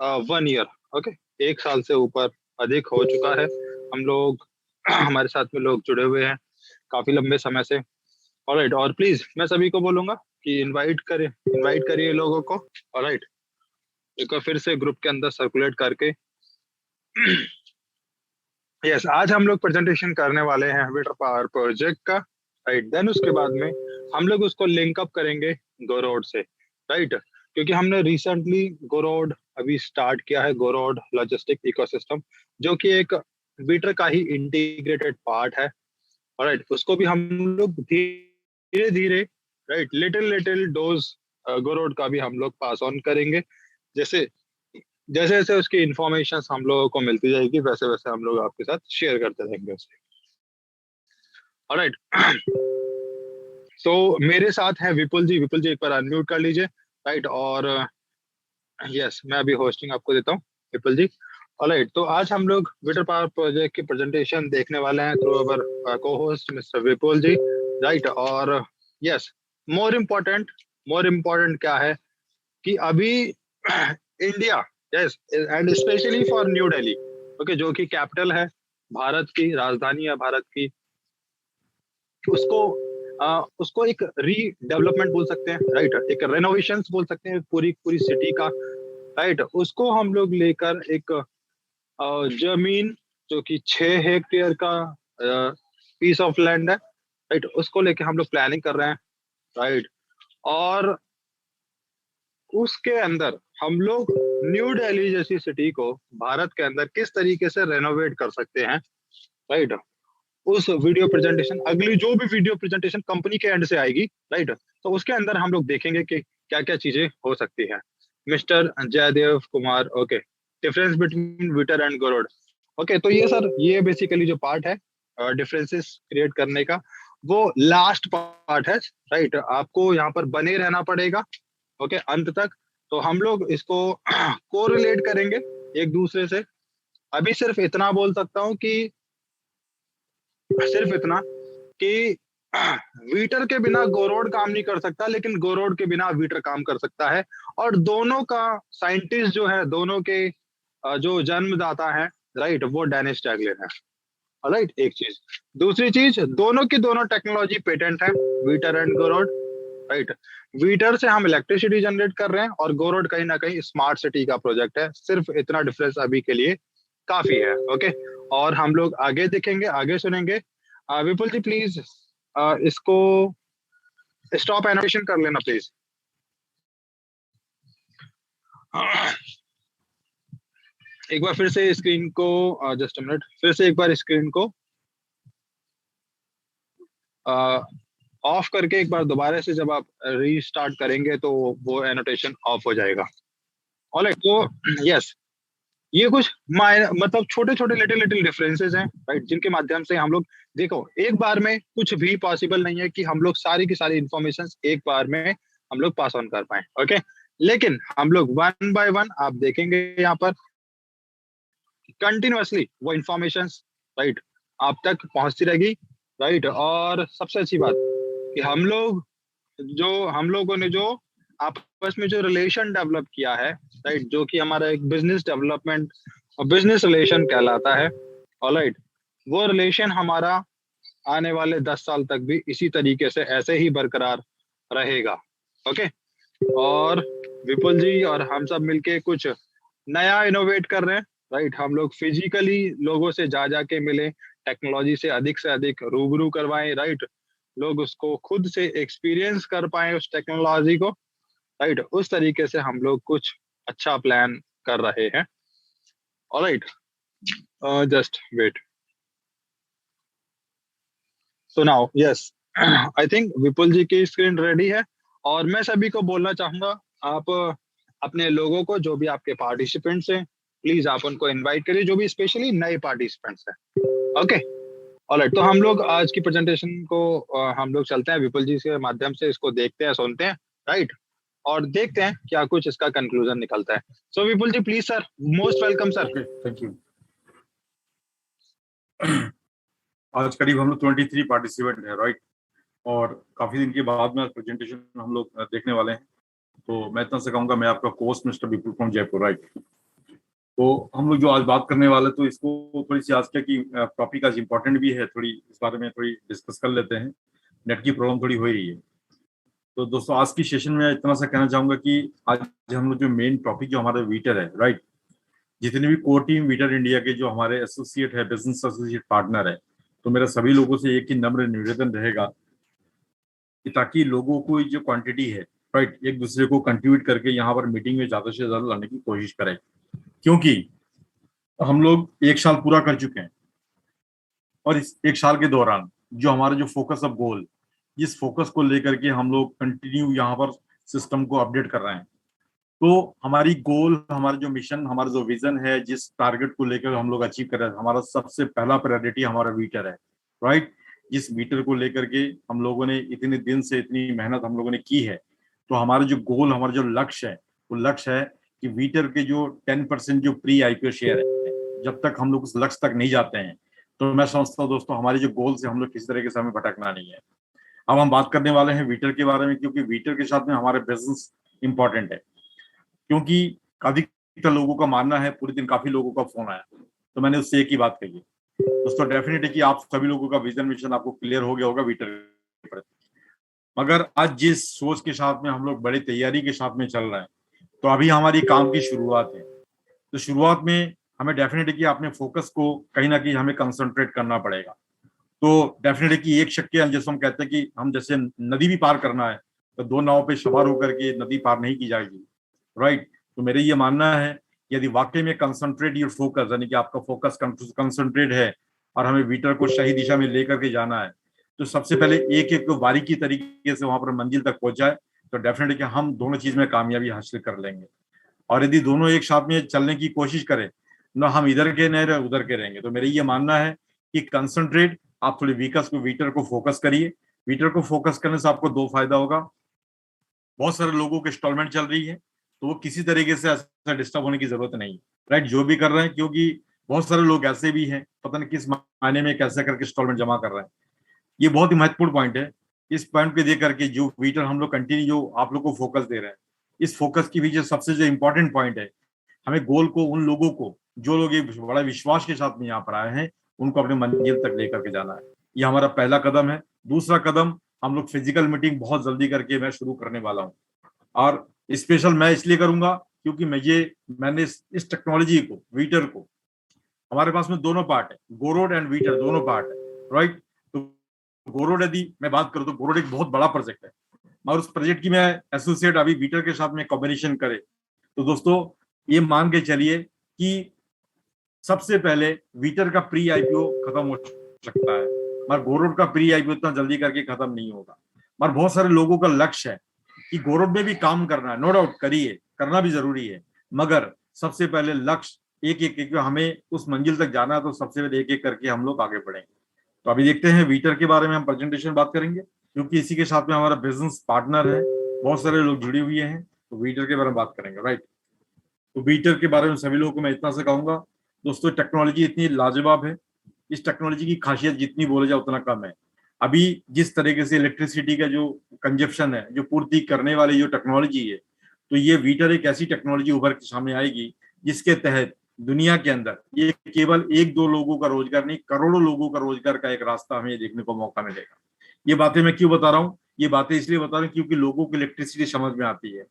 1 year. Okay, 1 साल से ऊपर अधिक हो चुका है। हम लोग हमारे साथ में लोग जुड़े हुए हैं काफी लंबे समय से। ऑलराइट, और प्लीज मैं सभी को बोलूंगा कि इनवाइट करिए लोगों को। ऑलराइट, एक बार फिर से ग्रुप के अंदर सर्कुलेट करके। यस, आज हम लोग प्रेजेंटेशन करने वाले हैं विटर पावर प्रोजेक्ट का। राइट, देन उसके बाद में हम लोग उसको लिंक अप करेंगे गोरोड से। राइट, क्योंकि हमने रिसेंटली गोरोड अभी स्टार्ट किया है, गोरोड लॉजिस्टिक इकोसिस्टम, जो कि एक विटर का ही इंटीग्रेटेड पार्ट है। राइट, उसको भी हम लोग धीरे धीरे, राइट, लिटिल लिटिल डोज गोरोड का भी हम लोग पास ऑन करेंगे। जैसे जैसे जैसे उसकी इंफॉर्मेशन हम लोगों को मिलती जाएगी, वैसे वैसे हम लोग आपके साथ शेयर करते रहेंगे उसे। ऑलराइट, तो मेरे साथ है विपुल जी। विपुल जी एक बार अनम्यूट कर लीजिए। राइट, और यस, मैं अभी होस्टिंग आपको देता हूँ, विपुल जी। ऑलराइट, तो आज हम लोग विटर पावर प्रोजेक्ट की प्रेजेंटेशन देखने वाले हैं थ्रू अवर को होस्ट मिस्टर विपुल जी। राइट, और यस, मोर इम्पोर्टेंट क्या है कि अभी India, yes, and specially for new Delhi, okay, जो कि कैपिटल है, भारत की राजधानी है भारत की, उसको उसको एक रीडेवलपमेंट बोल सकते हैं। राइट, एक रेनोवेशन बोल सकते हैं पूरी पूरी सिटी का। राइट, उसको हम लोग लेकर एक जमीन जो कि 6 हेक्टेयर का पीस ऑफ लैंड है। राइट, उसको लेके हम लोग प्लानिंग कर रहे हैं। राइट, और उसके अंदर हम लोग न्यू दिल्ली जैसी सिटी को भारत के अंदर किस तरीके से रेनोवेट कर सकते हैं। राइट, उस वीडियो प्रेजेंटेशन, अगली जो भी वीडियो प्रेजेंटेशन कंपनी के एंड से आएगी, राइट, तो उसके अंदर हम लोग देखेंगे कि क्या क्या चीजें हो सकती है। Mister Jaydev Kumar, okay, difference between विटर एंड गोरोड। ओके, तो ये सर, ये बेसिकली जो पार्ट है डिफरेंसेस क्रिएट करने का, वो लास्ट पार्ट है। राइट, आपको यहाँ पर बने रहना पड़ेगा, ओके, अंत तक। तो हम लोग इसको कोरिलेट करेंगे एक दूसरे से। अभी सिर्फ इतना बोल सकता हूँ कि सिर्फ इतना कि वीटर के बिना गोरोड काम नहीं कर सकता, लेकिन गोरोड के बिना वीटर काम कर सकता है। और दोनों का साइंटिस्ट जो है, दोनों के जो जन्मदाता है, राइट, वो डेनिस टैगलियर है। राइट, एक चीज। दूसरी चीज, दोनों की दोनों टेक्नोलॉजी पेटेंट है, वीटर एंड गोरोड। राइट, वीटर से हम इलेक्ट्रिसिटी जनरेट कर रहे हैं, और गोरोड कहीं ना कहीं स्मार्ट सिटी का प्रोजेक्ट है। सिर्फ इतना डिफरेंस अभी के लिए काफी है। ओके, और हम लोग आगे देखेंगे, आगे सुनेंगे। विपुल जी प्लीज इसको स्टॉप एनोटेशन कर लेना प्लीज। एक बार फिर से स्क्रीन को, जस्ट अ मिनट, फिर से एक बार स्क्रीन को ऑफ करके एक बार दोबारा से जब आप रीस्टार्ट करेंगे तो वो एनोटेशन ऑफ हो जाएगा। ऑलराइट, तो यस, ये कुछ मतलब छोटे छोटे लिटिल लिटिल डिफरेंसेस हैं, राइट, जिनके माध्यम से हम लोग, देखो, एक बार में कुछ भी पॉसिबल नहीं है कि हम लोग सारी की सारी इंफॉर्मेशन एक बार में हम लोग पास ऑन कर पाए। ओके, लेकिन हम लोग वन बाय वन, आप देखेंगे यहाँ पर कंटिन्यूअसली वो इंफॉर्मेशन, राइट, आप तक पहुंचती रहेगी। राइट, और सबसे अच्छी बात कि हम लोगों ने जो आपस में जो रिलेशन डेवलप किया है, राइट, जो कि हमारा एक बिजनेस डेवलपमेंट और बिजनेस रिलेशन कहलाता है। ऑलराइट, वो रिलेशन हमारा आने वाले 10 साल तक भी इसी तरीके से ऐसे ही बरकरार रहेगा। ओके, और विपुल जी और हम सब मिलके कुछ नया इनोवेट कर रहे हैं। राइट, हम लोग फिजिकली लोगों से जा जाके मिले, टेक्नोलॉजी से अधिक रूबरू करवाएं। राइट, लोग उसको खुद से एक्सपीरियंस कर पाए उस टेक्नोलॉजी को। राइट, उस तरीके से हम लोग कुछ अच्छा प्लान कर रहे हैं। Alright, just wait. So now yes, I think Vipul ji की स्क्रीन रेडी है, और मैं सभी को बोलना चाहूंगा, आप अपने लोगों को, जो भी आपके पार्टिसिपेंट्स हैं, प्लीज आप उनको इनवाइट करिए, जो भी स्पेशली नए पार्टिसिपेंट्स हैं। ओके, ऑलराइट, तो हम लोग आज की प्रेजेंटेशन को हम लोग चलते हैं विपुल जी के माध्यम से, इसको देखते हैं, सुनते हैं। राइट, और देखते हैं क्या कुछ इसका कंक्लूजन निकलता है। So Vipul ji please sir, most welcome sir. Okay, thank you. आज करीब हम लोग 23 पार्टिसिपेंट हैं, राइट, और काफी दिन के बाद में प्रेजेंटेशन हम लोग देखने वाले हैं। तो मैं इतना से कहूंगा, मैं आपका coach mister Vipul from Jaipur, right. तो हम लोग जो आज बात करने वाले, तो इसको थोड़ी सी आज क्या की टॉपिक आज इम्पोर्टेंट भी है, थोड़ी इस बारे में थोड़ी डिस्कस कर लेते हैं। नेट की प्रॉब्लम थोड़ी हो रही है। तो दोस्तों आज की सेशन में इतना सा कहना चाहूंगा कि आज हम लोग जो मेन टॉपिक जो हमारा वीटर है, राइट, जितने भी कोर टीम वीटर इंडिया के जो हमारे एसोसिएट है, बिजनेस एसोसिएट पार्टनर है, तो मेरा सभी लोगों से एक ही नम्र निवेदन रहेगा कि ताकि लोगों को जो क्वांटिटी है, राइट, एक दूसरे को कंट्रीब्यूट करके यहाँ पर मीटिंग में ज्यादा से ज्यादा लाने की कोशिश करें, क्योंकि हम लोग एक साल पूरा कर चुके हैं और इस एक साल के दौरान जो हमारा जो फोकस ऑफ गोल, इस फोकस को लेकर के हम लोग कंटिन्यू यहाँ पर सिस्टम को अपडेट कर रहे हैं। तो हमारी गोल, हमारा जो मिशन, हमारा जो विजन है, जिस टारगेट को लेकर हम लोग अचीव कर रहे हैं, हमारा सबसे पहला प्रायोरिटी हमारा वीटर है, राइट। जिस वीटर को लेकर के हम लोगों ने इतने दिन से इतनी मेहनत हम लोगों ने की है, तो हमारा जो गोल, हमारा जो लक्ष्य है, वो लक्ष्य है कि वीटर के जो 10% जो प्री आईपीओ शेयर है, जब तक हम लोग उस लक्ष्य तक नहीं जाते हैं, तो मैं समझता हूँ दोस्तों हमारे जो गोल से हम लोग किसी तरीके से हमें भटकना नहीं है। अब हम बात करने वाले हैं वीटर के बारे में, क्योंकि वीटर के साथ में हमारे बिजनेस इंपॉर्टेंट है। क्योंकि अधिकतर लोगों का मानना है, पूरे दिन काफी लोगों का फोन आया, तो मैंने उससे एक ही बात कही है दोस्तों, डेफिनेटली कि आप सभी लोगों का विजन मिशन आपको क्लियर हो गया होगा वीटर के प्रति। मगर आज जिस सोच के साथ में हम लोग बड़ी तैयारी के साथ में चल रहे हैं, तो अभी हमारी काम की शुरुआत है। तो शुरुआत में हमें डेफिनेटली कि अपने फोकस को कहीं ना कहीं हमें कंसंट्रेट करना पड़ेगा। तो डेफिनेटली कि एक शक्य, जैसे हम कहते हैं कि हम जैसे नदी भी पार करना है, तो दो नाव पे सवार होकर के नदी पार नहीं की जाएगी, राइट। तो मेरे ये मानना है, यदि वाकई में कंसंट्रेट योर फोकस, यानी कि आपका फोकस कंसंट्रेट है और हमें वीटर को सही दिशा में लेकर के जाना है, तो सबसे पहले एक एक बारीकी तरीके से वहां पर मंजिल तक पहुंच जाए, तो डेफिनेटली कि हम दोनों चीज में कामयाबी हासिल कर लेंगे। और यदि दोनों एक साथ में चलने की कोशिश करें, ना हम इधर के नहीं रहे उधर के रहेंगे। तो मेरा ये मानना है कि कंसंट्रेट, आप थोड़ी वीटर को फोकस करिए। वीटर को फोकस करने से आपको दो फायदा होगा। बहुत सारे लोगों की इंस्टॉलमेंट चल रही है, तो वो किसी तरीके से ऐसा डिस्टर्ब होने की जरूरत नहीं, राइट, जो भी कर रहे हैं, क्योंकि बहुत सारे लोग ऐसे भी हैं, पता नहीं किस महीने में कैसे करके इंस्टॉलमेंट जमा कर रहे हैं। ये बहुत ही महत्वपूर्ण पॉइंट है। इस पॉइंट पे दे करके जो वीटर हम लोग कंटिन्यू जो आप लोग को फोकस दे रहे हैं, इस फोकस की पीछे सबसे जो इंपॉर्टेंट पॉइंट है, हमें गोल को, उन लोगों को जो लोग ये बड़ा विश्वास के साथ में यहाँ पर आए हैं, उनको अपने मंजिल तक लेकर के जाना है। ये हमारा पहला कदम है। दूसरा कदम, हम लोग फिजिकल मीटिंग बहुत जल्दी करके मैं शुरू करने वाला हूँ, और स्पेशल मैं इसलिए करूंगा क्योंकि मैंने इस टेक्नोलॉजी को, वीटर को, हमारे पास में दोनों पार्ट है, गोरोड एंड वीटर दोनों पार्ट है, राइट। तो गोरोड यदि मैं बात करूं तो गोरोड एक बहुत बड़ा प्रोजेक्ट है, और उस प्रोजेक्ट की मैं एसोसिएट अभी वीटर के साथ में कॉम्बिनेशन करे, तो दोस्तों ये मान के चलिए कि सबसे पहले वीटर का प्री आईपीओ खत्म हो सकता है, मगर गोरोड का प्री आईपीओ इतना जल्दी करके खत्म नहीं होगा। मगर बहुत सारे लोगों का लक्ष्य है कि गोरोड में भी काम करना है, नो डाउट करिए, करना भी जरूरी है, मगर सबसे पहले लक्ष्य एक एक हमें उस मंजिल तक जाना है, तो सबसे पहले एक एक करके हम लोग आगे बढ़ेंगे। तो अभी देखते हैं वीटर के बारे में हम प्रेजेंटेशन बात करेंगे, क्योंकि इसी के साथ में हमारा बिजनेस पार्टनर है, बहुत सारे लोग जुड़े हुए हैं, तो वीटर के बारे में बात करेंगे, राइट। तो वीटर के बारे में सभी लोगों को मैं इतना से कहूंगा दोस्तों, टेक्नोलॉजी इतनी लाजवाब है, इस टेक्नोलॉजी की खासियत जितनी बोले जाए उतना कम है। अभी जिस तरीके से इलेक्ट्रिसिटी का जो कंजप्शन है, जो पूर्ति करने वाली जो टेक्नोलॉजी है, तो ये वीटर एक ऐसी टेक्नोलॉजी उभर के सामने आएगी जिसके तहत दुनिया के अंदर ये केवल एक दो लोगों का रोजगार नहीं, करोड़ों लोगों का रोजगार का एक रास्ता हमें देखने को मौका मिलेगा। ये बातें मैं क्यों बता रहा हूँ? ये बातें इसलिए बता रहा हूँ क्योंकि लोगों को इलेक्ट्रिसिटी समझ में आती है,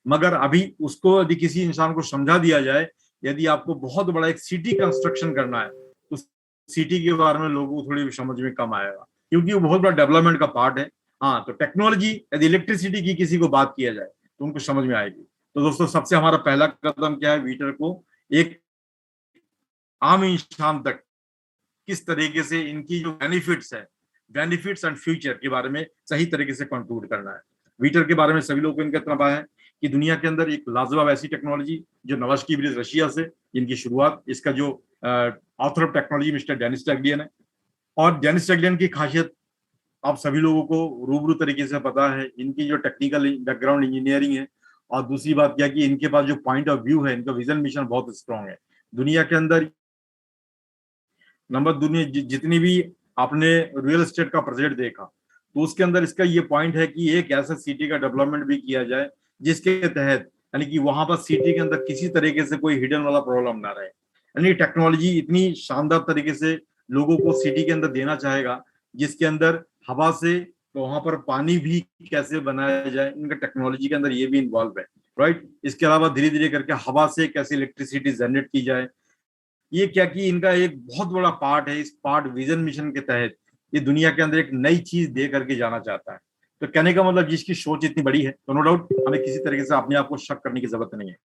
मगर अभी उसको यदि किसी इंसान को समझा दिया जाए, यदि आपको बहुत बड़ा एक सिटी कंस्ट्रक्शन करना है, तो सिटी के बारे में लोगों को थोड़ी समझ में कम आएगा, क्योंकि वो बहुत बड़ा डेवलपमेंट का पार्ट है। हाँ, तो टेक्नोलॉजी यदि इलेक्ट्रिसिटी की किसी को बात किया जाए तो उनको समझ में आएगी। तो दोस्तों सबसे हमारा पहला कदम क्या है, वीटर को एक आम इंसान तक किस तरीके से इनकी जो बेनिफिट्स है, बेनिफिट्स एंड फ्यूचर के बारे में सही तरीके से कंक्लूड करना है। वीटर के बारे में सभी लोगों को इनका इतना पता है कि दुनिया के अंदर एक लाजवाब ऐसी टेक्नोलॉजी जो नवाश्की ब्रिज रशिया से, इनकी शुरुआत, इसका जो author of technology mister Dennis टैगलियन है, और डेनिस टैगलियन की खासियत आप सभी लोगों को रूबरू तरीके से पता है, इनकी जो टेक्निकल बैकग्राउंड इंजीनियरिंग है, और दूसरी बात क्या कि इनके पास जो पॉइंट ऑफ व्यू है, इनका विजन मिशन बहुत स्ट्रॉन्ग है। दुनिया के अंदर नंबर दुनिया जितनी भी आपने रियल एस्टेट का प्रोजेक्ट देखा, तो उसके अंदर इसका ये पॉइंट है कि एक ऐसा सिटी का डेवलपमेंट भी किया जाए जिसके तहत यानी कि वहां पर सिटी के अंदर किसी तरीके से कोई हिडन वाला प्रॉब्लम ना रहे। यानी टेक्नोलॉजी इतनी शानदार तरीके से लोगों को सिटी के अंदर देना चाहेगा, जिसके अंदर हवा से तो वहां पर पानी भी कैसे बनाया जाए, इनका टेक्नोलॉजी के अंदर ये भी इन्वॉल्व है, राइट। इसके अलावा धीरे धीरे करके हवा से कैसे इलेक्ट्रिसिटी जनरेट की जाए, ये क्या कि इनका एक बहुत बड़ा पार्ट है। इस पार्ट विजन मिशन के तहत ये दुनिया के अंदर एक नई चीज दे करके जाना चाहता है। तो कहने का मतलब जिसकी सोच इतनी बड़ी है तो नो डाउट हमें किसी तरीके से अपने आप को शक करने की जरूरत नहीं है।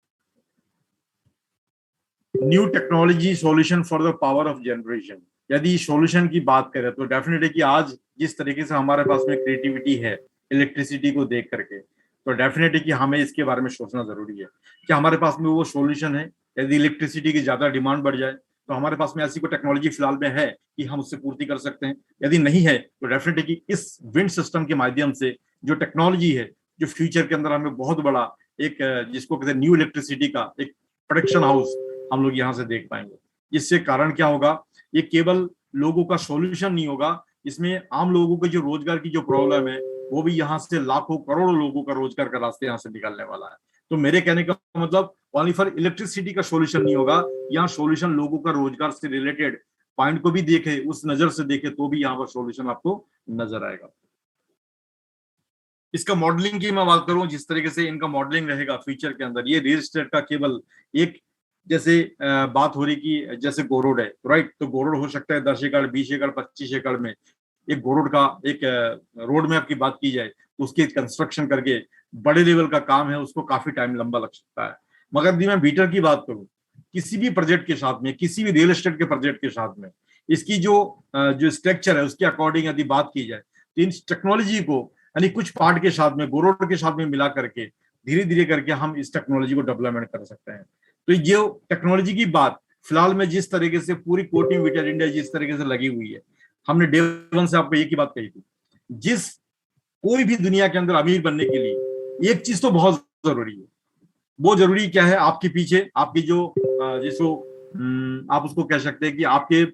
New technology solution for the power of generation, यदि सॉल्यूशन की बात करें तो डेफिनेटली कि आज जिस तरीके से हमारे पास में क्रिएटिविटी है इलेक्ट्रिसिटी को देख करके, तो डेफिनेटली कि हमें इसके बारे में सोचना जरूरी है कि हमारे पास में वो सॉल्यूशन है। यदि इलेक्ट्रिसिटी की ज्यादा डिमांड बढ़ जाए तो हमारे पास में ऐसी कोई टेक्नोलॉजी फिलहाल में है कि हम उससे पूर्ति कर सकते हैं। यदि नहीं है तो डेफिनेटली कि इस विंड सिस्टम के माध्यम से जो टेक्नोलॉजी है, जो फ्यूचर के अंदर हमें बहुत बड़ा एक जिसको कहते हैं न्यू इलेक्ट्रिसिटी का एक प्रोडक्शन हाउस हम लोग यहाँ से देख पाएंगे। इससे कारण क्या होगा, ये केवल लोगों का सॉल्यूशन नहीं होगा, इसमें आम लोगों के जो रोजगार की जो प्रॉब्लम है वो भी यहाँ से लाखों करोड़ों लोगों का रोजगार का रास्ते यहाँ से निकलने वाला है। तो मेरे कहने का मतलब ओनली फॉर इलेक्ट्रिसिटी का सॉल्यूशन नहीं होगा, यहाँ सॉल्यूशन लोगों का रोजगार से रिलेटेड पॉइंट को भी देखे, उस नजर से देखे तो भी यहाँ पर सॉल्यूशन आपको नजर आएगा। इसका मॉडलिंग की मैं बात करूं, जिस तरीके से इनका मॉडलिंग रहेगा फ्यूचर के अंदर, ये रियल एस्टेट का केवल एक जैसे बात हो रही कि जैसे गोरोड है, राइट। तो गोरोड हो सकता है 10 एकड़ 20 एकड़ 25 एकड़ में। एक गोरोड का एक रोड मैप की बात की जाए तो उसकी कंस्ट्रक्शन करके बड़े लेवल का काम है, उसको काफी टाइम लंबा लग सकता है। मगर यदि मैं बीटर की बात करूं, किसी भी प्रोजेक्ट के साथ में, किसी भी रियल एस्टेट के प्रोजेक्ट के साथ में, इसकी जो स्ट्रक्चर है उसके अकॉर्डिंग यदि बात की जाए तो इन टेक्नोलॉजी को यानी कुछ पार्ट के साथ में, गोरोड के साथ में मिला करके धीरे धीरे करके हम इस टेक्नोलॉजी को डेवलपमेंट कर सकते हैं। तो ये टेक्नोलॉजी की बात फिलहाल में जिस तरीके से पूरी कोटिंग विटर इंडिया जिस तरीके से लगी हुई है, हमने डे वन से आपको एक ही बात कही थी, जिस कोई भी दुनिया के अंदर अमीर बनने के लिए एक चीज तो बहुत जरूरी है। वो जरूरी क्या है, आपके पीछे आपकी जो जिसको आप उसको कह सकते हैं कि आपके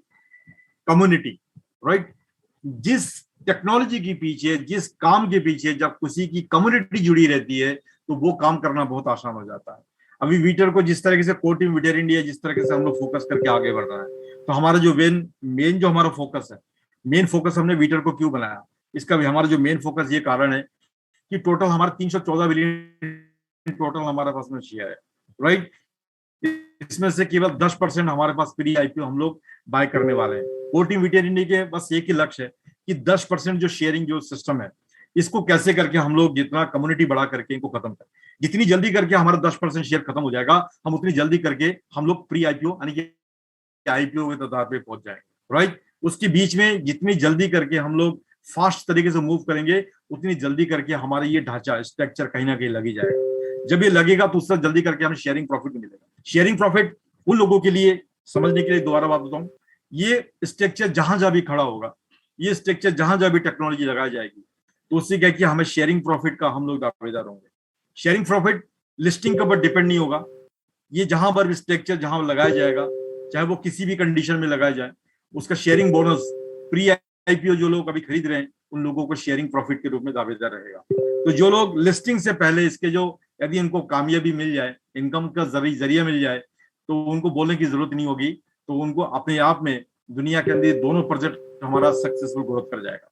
कम्युनिटी, राइट। जिस टेक्नोलॉजी के पीछे, जिस काम के पीछे जब किसी की कम्युनिटी जुड़ी रहती है तो वो काम करना बहुत आसान हो जाता है। अभी वीटर को जिस तरीके से कोटिंग विटर इंडिया जिस तरीके से हम लोग फोकस करके आगे बढ़ रहा है, तो हमारा जो मेन जो हमारा फोकस है, मेन फोकस हमने वीटर को क्यों बनाया, इसका भी हमारा जो मेन फोकस ये कारण है कि टोटल हमारा 314 बिलियन टोटल हमारे पास में शेयर है, राइट। इसमें से केवल 10% हमारे पास प्री आईपीओ हम लोग बाय करने वाले हैं। कोटिंग विटर इंडिया के बस एक ही लक्ष्य है कि 10% जो शेयरिंग जो सिस्टम है, इसको कैसे करके हम लोग जितना कम्युनिटी बढ़ा करके इनको खत्म करें। जितनी जल्दी करके हमारा 10% शेयर खत्म हो जाएगा, हम उतनी जल्दी करके हम लोग प्री आईपीओ यानी कि आईपीओ के तादाद पे पहुंच जाएंगे, राइट। उसके बीच में जितनी जल्दी करके हम लोग फास्ट तरीके से मूव करेंगे, उतनी जल्दी करके हमारा ये ढांचा स्ट्रक्चर कहीं ना कहीं लगी जाएगा। जब ये लगेगा तो उससे जल्दी करके हमें शेयरिंग प्रॉफिट मिलेगा। शेयरिंग प्रॉफिट उन लोगों के लिए समझने के लिए दोबारा बात बताऊं, ये स्ट्रक्चर जहां जहां भी खड़ा होगा, ये स्ट्रक्चर जहां जहां भी टेक्नोलॉजी लगाई जाएगी, तो उससे क्या कि हमें शेयरिंग प्रॉफिट का हम लोग दावेदार होंगे। शेयरिंग प्रॉफिट लिस्टिंग के ऊपर डिपेंड नहीं होगा, ये जहां पर भी स्ट्रक्चर जहां लगाया जाएगा, चाहे वो किसी भी कंडीशन में लगाया जाए, उसका शेयरिंग बोनस प्री आईपीओ जो लोग अभी खरीद रहे हैं उन लोगों को शेयरिंग प्रॉफिट के रूप में दावेदार रहेगा। तो जो लोग लिस्टिंग से पहले इसके जो यदि इनको कामयाबी मिल जाए, इनकम का जरिया मिल जाए, तो उनको बोलने की जरूरत नहीं होगी, तो उनको अपने आप में दुनिया के अंदर दोनों प्रोजेक्ट हमारा सक्सेसफुल ग्रोथ कर जाएगा।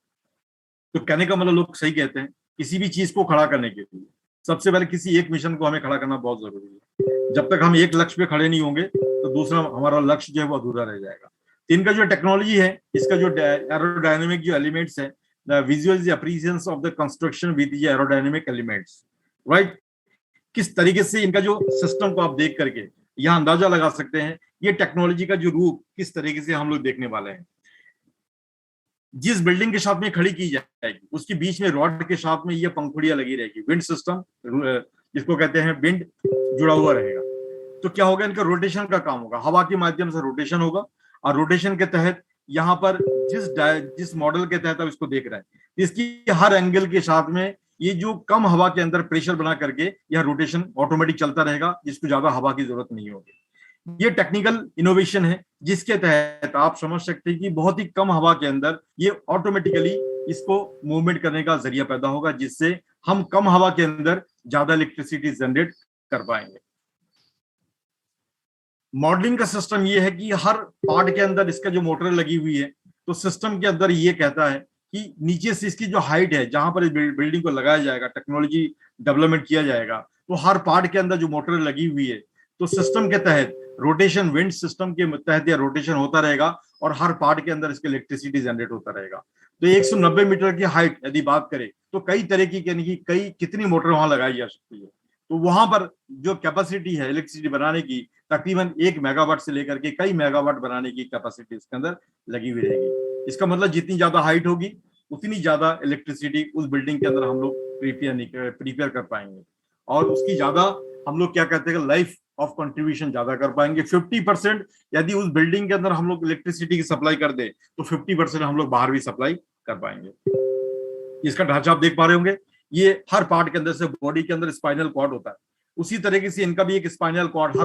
तो कहने का मतलब लोग सही कहते हैं, किसी भी चीज को खड़ा करने के लिए सबसे पहले किसी एक मिशन को हमें खड़ा करना बहुत जरूरी है। जब तक हम एक लक्ष्य पे खड़े नहीं होंगे तो दूसरा हमारा लक्ष्य जो है वो अधूरा रह जाएगा। तो इनका जो टेक्नोलॉजी है, इसका जो एरोडायनेमिक जो एलिमेंट्स है, the visual appreciations of the construction with the aerodynamic elements, right. किस तरीके से इनका जो सिस्टम को आप देख करके यहां अंदाजा लगा सकते हैं ये टेक्नोलॉजी का जो रूप किस तरीके से हम लोग देखने वाले हैं। जिस बिल्डिंग के साथ में खड़ी की जाएगी उसके बीच में रॉड के साथ में ये पंखुड़ियां लगी रहेगी, विंड सिस्टम जिसको कहते हैं विंड जुड़ा हुआ रहेगा। तो क्या होगा, इनका रोटेशन का काम होगा, हवा के माध्यम से रोटेशन होगा, और रोटेशन के तहत यहाँ पर जिस मॉडल के तहत आप इसको देख रहे हैं, इसकी हर एंगल के साथ में ये जो कम हवा के अंदर प्रेशर बना करके यह रोटेशन ऑटोमेटिक चलता रहेगा, जिसको ज्यादा हवा की जरूरत नहीं होगी। ये टेक्निकल इनोवेशन है जिसके तहत आप समझ सकते हैं कि बहुत ही कम हवा के अंदर ये ऑटोमेटिकली इसको मूवमेंट करने का जरिया पैदा होगा, जिससे हम कम हवा के अंदर ज्यादा इलेक्ट्रिसिटी जनरेट कर पाएंगे। मॉडलिंग का सिस्टम ये है कि हर पार्ट के अंदर इसका जो मोटर लगी हुई है, तो सिस्टम के अंदर ये कहता है कि नीचे से इसकी जो हाइट है जहां पर इस बिल्डिंग को लगाया जाएगा, टेक्नोलॉजी डेवलपमेंट किया जाएगा, तो हर पार्ट के अंदर जो मोटर लगी हुई है, तो सिस्टम के तहत रोटेशन, विंड सिस्टम के तहत या रोटेशन होता रहेगा और हर पार्ट के अंदर इसके इलेक्ट्रिसिटी जनरेट होता रहेगा। तो 190 मीटर की हाइट यदि बात करें तो कई तरह की, यानी कि कितनी मोटर वहां लगाई जा सकती है। तो वहां पर जो कैपेसिटी है इलेक्ट्रिसिटी बनाने की, तकरीबन 1 मेगावाट से लेकर के कई मेगावाट बनाने की कैपेसिटी इसके अंदर लगी हुई रहेगी। इसका मतलब जितनी ज्यादा हाइट होगी उतनी ज्यादा इलेक्ट्रिसिटी उस बिल्डिंग के अंदर हम लोग प्रीपेयर कर पाएंगे, और उसकी ज्यादा हम लोग क्या कहते हैं, लाइफ ऑफ कंट्रीब्यूशन ज्यादा कर पाएंगे। 50% यदि उस बिल्डिंग के अंदर हम लोग इलेक्ट्रिसिटी की सप्लाई कर दे तो 50% हम लोग बाहर भी सप्लाई कर पाएंगे। इसका ढांचा आप देख पा रहे होंगे, ये हर पार्ट के अंदर से बॉडी के अंदर स्पाइनल कॉर्ड होता है, उसी तरीके से इनका भी एक स्पाइनल कॉर्ड